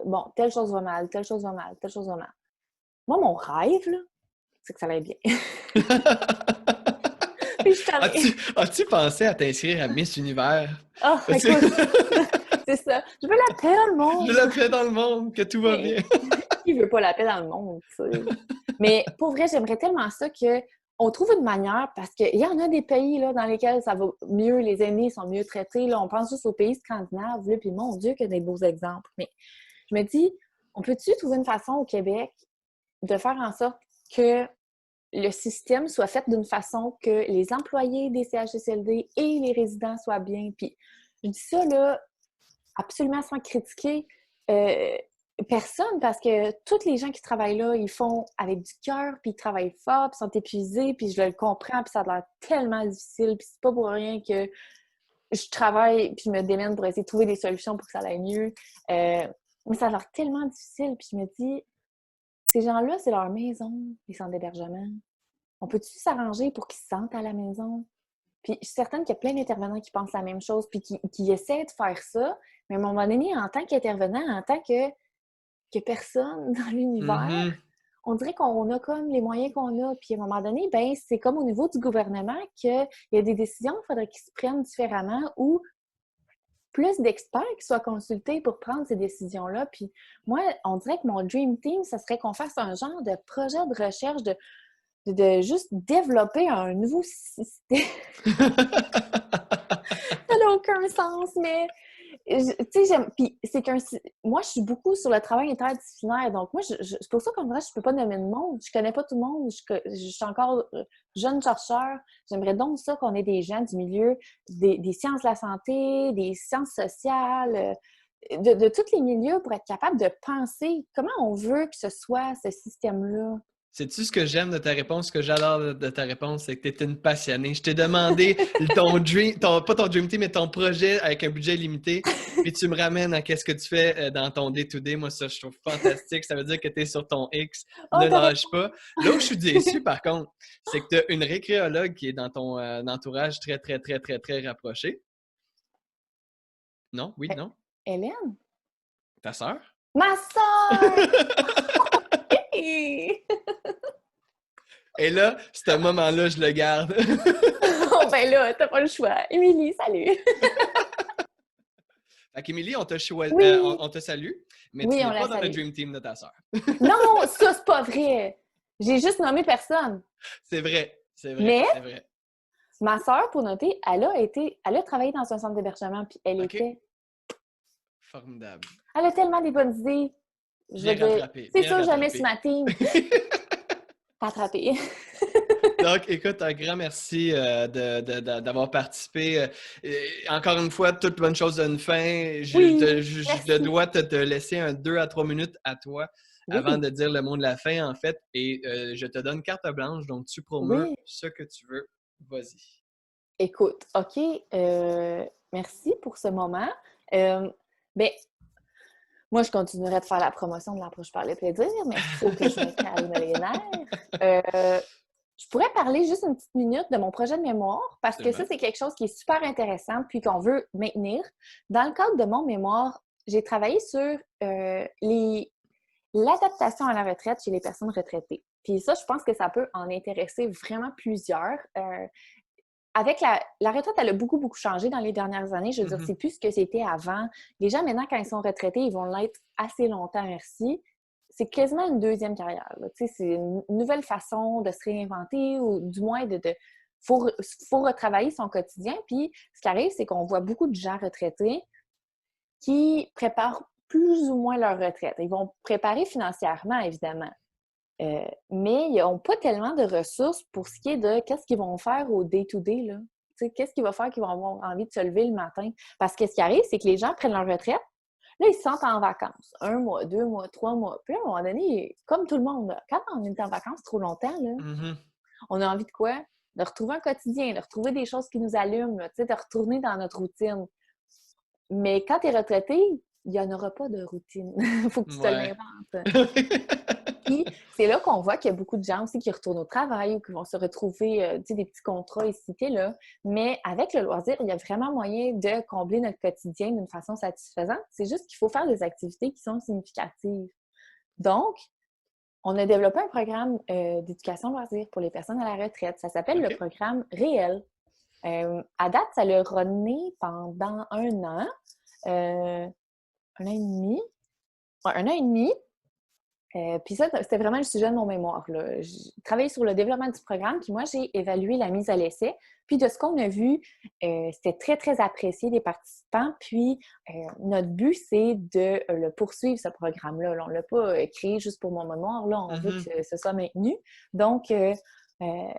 bon, telle chose va mal, telle chose va mal, telle chose va mal. Moi, mon rêve, là, c'est que ça aille bien. Puis je suis tannée. As-tu pensé à t'inscrire à Miss Univers? Oh, écoute, c'est ça. Je veux la paix dans le Je monde. la paix dans le monde, que tout va bien. Mais qui veut pas la paix dans le monde, tu sais? Mais pour vrai, j'aimerais tellement ça que on trouve une manière, parce qu'il y en a des pays là, dans lesquels ça va mieux, les aînés sont mieux traités. Là, on pense juste aux pays scandinaves, là, puis mon Dieu, qu'il y a des beaux exemples. Mais je me dis, on peut-tu trouver une façon au Québec de faire en sorte que le système soit fait d'une façon que les employés des CHSLD et les résidents soient bien. Puis je dis ça, là, absolument sans critiquer personne, parce que tous les gens qui travaillent là, ils font avec du cœur, puis ils travaillent fort, puis ils sont épuisés, puis je le comprends, puis ça a l'air tellement difficile, puis c'est pas pour rien que je travaille, puis je me démène pour essayer de trouver des solutions pour que ça aille mieux. Mais ça a l'air tellement difficile, puis je me dis, ces gens-là, c'est leur maison, les centres d'hébergement. On peut-tu s'arranger pour qu'ils se sentent à la maison? Puis je suis certaine qu'il y a plein d'intervenants qui pensent la même chose, puis qui essaient de faire ça, mais à un moment donné, en tant qu'intervenant, en tant que personne dans l'univers, Mhm. on dirait qu'on a comme les moyens qu'on a. Puis à un moment donné, ben c'est comme au niveau du gouvernement qu'il y a des décisions, il faudrait qu'ils se prennent différemment ou plus d'experts qui soient consultés pour prendre ces décisions-là. Puis moi, on dirait que mon dream team, ça serait qu'on fasse un genre de projet de recherche de juste développer un nouveau système. Ça n'a aucun sens, mais tu sais, j'aime. Puis c'est moi, je suis beaucoup sur le travail interdisciplinaire. Donc, moi, c'est pour ça qu'en vrai, je peux pas nommer de monde. Je connais pas tout le monde. Je suis encore jeune chercheur. J'aimerais donc ça qu'on ait des gens du milieu des sciences de la santé, des sciences sociales, de tous les milieux pour être capable de penser comment on veut que ce soit ce système-là. Sais-tu ce que j'aime de ta réponse, ce que j'adore de ta réponse, c'est que tu es une passionnée. Je t'ai demandé ton dream, pas ton dream team, mais ton projet avec un budget limité, puis tu me ramènes à qu'est-ce que tu fais dans ton day-to-day. Moi, ça, je trouve fantastique. Ça veut dire que tu es sur ton X, Oh, ne t'as lâche pas. Là où je suis déçu, par contre, c'est que tu as une récréologue qui est dans ton entourage très, très, très, très, très rapproché. Non? Oui? Non? Hélène? Ta sœur? Ma soeur! Et là, ce moment-là, je le garde. Oh, ben là, t'as pas le choix. Émilie, salut! Fait qu'Émilie, on te choisit, Oui, on te salue, mais tu oui, on n'es la pas dans le salue. Dream Team de ta sœur. Non, ça, c'est pas vrai. J'ai juste nommé personne. C'est vrai, c'est vrai, Mais c'est vrai. ma sœur, pour noter, elle a travaillé dans un centre d'hébergement, puis OK, formidable. elle a tellement des bonnes idées. Je veux Bien dire, rattrapé, c'est bien sûr, jamais sur rattrapé. ma team. Rattrapé. Donc, écoute, un grand merci d'avoir participé. Encore une fois, toute bonne chose a une fin. Oui, Je merci. dois te laisser 2 à 3 minutes à toi avant Oui, de dire le mot de la fin, en fait. Et je te donne carte blanche, donc tu promeux oui. ce que tu veux. Vas-y. Écoute, OK, merci pour ce moment. Euh, ben, moi, je continuerai de faire la promotion de l'approche par le plaisir, mais il faut que je me calme les nerfs. Je pourrais parler juste une petite minute de mon projet de mémoire, parce que ça, Absolument. c'est quelque chose qui est super intéressant, puis qu'on veut maintenir. Dans le cadre de mon mémoire, j'ai travaillé sur l'adaptation à la retraite chez les personnes retraitées. Puis ça, je pense que ça peut en intéresser vraiment plusieurs. Avec la retraite, elle a beaucoup, beaucoup changé dans les dernières années. Je veux dire, c'est plus ce que c'était avant. Les gens, maintenant, quand ils sont retraités, ils vont l'être assez longtemps, merci. C'est quasiment une deuxième carrière. Tu sais, c'est une nouvelle façon de se réinventer ou du moins faut retravailler son quotidien. Puis, ce qui arrive, c'est qu'on voit beaucoup de gens retraités qui préparent plus ou moins leur retraite. Ils vont préparer financièrement, évidemment. Mais ils n'ont pas tellement de ressources pour ce qui est de qu'est-ce qu'ils vont faire au day-to-day, là. Tu sais, qu'est-ce qui va faire qu'ils vont avoir envie de se lever le matin? Parce que ce qui arrive, c'est que les gens prennent leur retraite, là, ils se sentent en vacances. 1 mois, 2 mois, 3 mois. Puis là, à un moment donné, comme tout le monde, là, quand on est en vacances trop longtemps, là, Mhm. on a envie de quoi? De retrouver un quotidien, de retrouver des choses qui nous allument, là, tu sais, de retourner dans notre routine. Mais quand tu es retraité, il n'y en aura pas de routine. Il faut que tu te Ouais. l'inventes. Puis c'est là qu'on voit qu'il y a beaucoup de gens aussi qui retournent au travail ou qui vont se retrouver, tu sais, des petits contrats ici et là. Mais avec le loisir, il y a vraiment moyen de combler notre quotidien d'une façon satisfaisante. C'est juste qu'il faut faire des activités qui sont significatives. Donc, on a développé un programme d'éducation loisir pour les personnes à la retraite. Ça s'appelle le OK. programme Réel. À date, ça l'a runné pendant 1 an et demi. Ouais, 1 an et demi. Puis ça, c'était vraiment le sujet de mon mémoire, là. J'ai travaillé sur le développement du programme, puis moi, j'ai évalué la mise à l'essai. Puis de ce qu'on a vu, c'était très, très apprécié des participants. Puis notre but, c'est de le poursuivre, ce programme-là. Là, on ne l'a pas créé juste pour mon mémoire. Là, on veut que ce soit maintenu. Donc,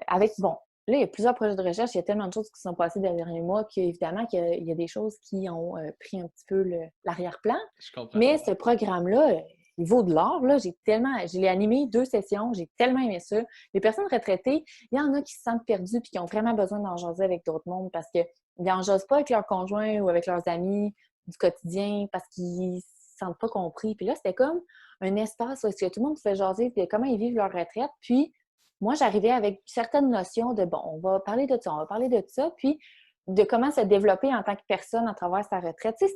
avec, bon, là, il y a plusieurs projets de recherche. Il y a tellement de choses qui sont passées dans les derniers mois qu'évidemment, qu'il y a des choses qui ont pris un petit peu l'arrière-plan. Je comprends. Mais ce programme-là, il vaut de l'or, là. Je l'ai animé 2 sessions, j'ai tellement aimé ça. Les personnes retraitées, il y en a qui se sentent perdues puis qui ont vraiment besoin d'en jaser avec d'autres mondes parce qu'ils n'en jasent pas avec leurs conjoints ou avec leurs amis du quotidien parce qu'ils se sentent pas compris. Puis là, c'était comme un espace où tout le monde pouvait jaser de comment ils vivent leur retraite. Puis moi, j'arrivais avec certaines notions de, bon, on va parler de ça, on va parler de ça, puis de comment se développer en tant que personne à travers sa retraite. Tu sais,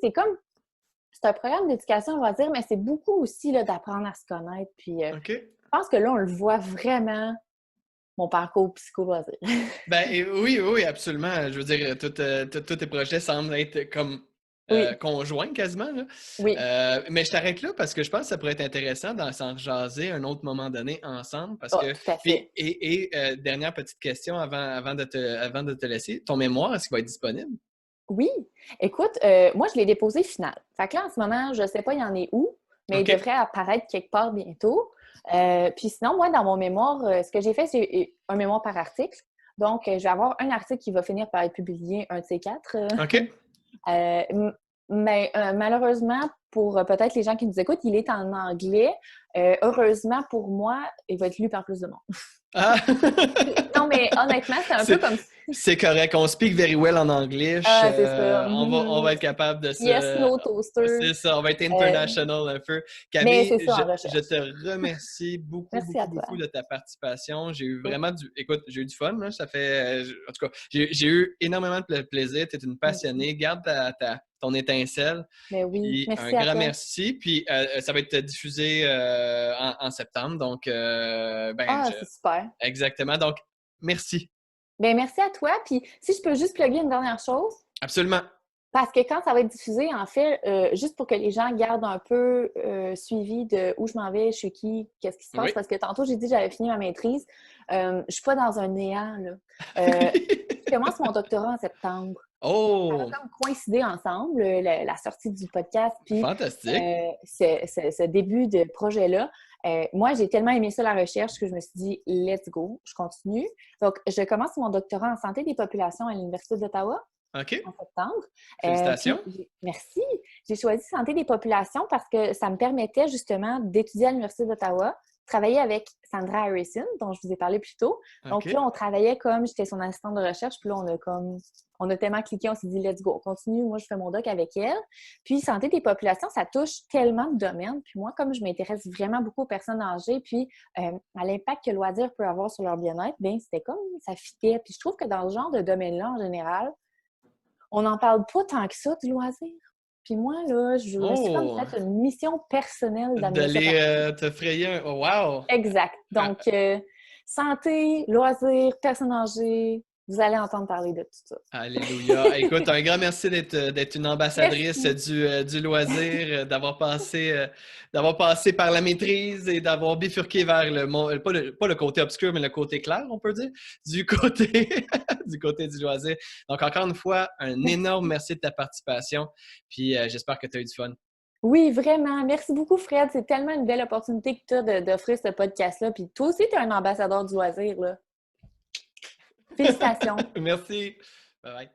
c'est un programme d'éducation, on va dire, mais c'est beaucoup aussi là, d'apprendre à se connaître. Puis je pense que là, on le voit vraiment, mon parcours psycho-loisir. Oui, absolument. Je veux dire, tous tes projets semblent être comme conjoints quasiment. Là. Oui. Mais je t'arrête là parce que je pense que ça pourrait être intéressant d'en s'en jaser à un autre moment donné ensemble. Parce que, tout à fait. Dernière petite question avant de te laisser. Ton mémoire, est-ce qu'il va être disponible? Oui. Écoute, moi, je l'ai déposé final. Fait que là, en ce moment, je ne sais pas il y en est où, mais il devrait apparaître quelque part bientôt. Puis sinon, moi, dans mon mémoire, ce que j'ai fait, c'est un mémoire par article. Donc, je vais avoir un article qui va finir par être publié, un de ces 4. OK. Mais malheureusement, pour peut-être les gens qui nous écoutent, il est en anglais. Heureusement pour moi, il va être lu par plus de monde. Ah! Non, mais honnêtement, c'est un peu comme... C'est correct. On speak very well en anglais. Ah, c'est ça. On va être capable de se... Yes, no toaster. C'est ça, on va être international un peu. Mais Camille, c'est ça, en recherche. je te remercie beaucoup de ta participation. J'ai eu vraiment Écoute, j'ai eu du fun. Là. Ça fait... En tout cas, j'ai eu énormément de plaisir. Tu es une passionnée. Garde ton étincelle. Mais oui, Puis, merci un à grand toi. merci. Puis ça va être diffusé en septembre. Donc, c'est super. Exactement. Donc, merci. Bien, merci à toi. Puis, si je peux juste plugger une dernière chose. Absolument. Parce que quand ça va être diffusé, en fait, juste pour que les gens gardent un peu suivi de où je m'en vais, je suis qui, qu'est-ce qui se passe. Parce que tantôt, j'ai dit que j'avais fini ma maîtrise. Je suis pas dans un néant, là. Je commence mon doctorat en septembre. Oh! Ça va comme coïncider ensemble, la sortie du podcast, puis fantastique! Ce début de projet-là. Moi, j'ai tellement aimé ça, la recherche, que je me suis dit, let's go, je continue. Donc, je commence mon doctorat en santé des populations à l'Université d'Ottawa en septembre. Félicitations! Merci! J'ai choisi santé des populations parce que ça me permettait justement d'étudier à l'Université d'Ottawa, travailler avec Sandra Harrison, dont je vous ai parlé plus tôt. Donc là, on travaillait comme, j'étais son assistante de recherche, puis là, on a tellement cliqué, on s'est dit, let's go, on continue, moi, je fais mon doc avec elle. Puis, santé des populations, ça touche tellement de domaines. Puis moi, comme je m'intéresse vraiment beaucoup aux personnes âgées, puis à l'impact que le loisir peut avoir sur leur bien-être, bien, c'était comme, ça fitait. Puis je trouve que dans ce genre de domaine-là, en général, on n'en parle pas tant que ça, du loisir. Puis moi, là, je me suis comme fait une mission personnelle d'aller te frayer un... Oh, wow! Exact. Donc, santé, loisirs, personnes âgées, vous allez entendre parler de tout ça. Alléluia! Écoute, un grand merci d'être une ambassadrice du loisir, d'avoir passé par la maîtrise et d'avoir bifurqué vers pas le côté obscur, mais le côté clair, on peut dire, du côté du loisir. Donc, encore une fois, un énorme merci de ta participation. Puis, j'espère que tu as eu du fun. Oui, vraiment. Merci beaucoup, Fred. C'est tellement une belle opportunité que tu as d'offrir ce podcast-là. Puis toi aussi, tu es un ambassadeur du loisir, là. Félicitations. Merci. Bye bye.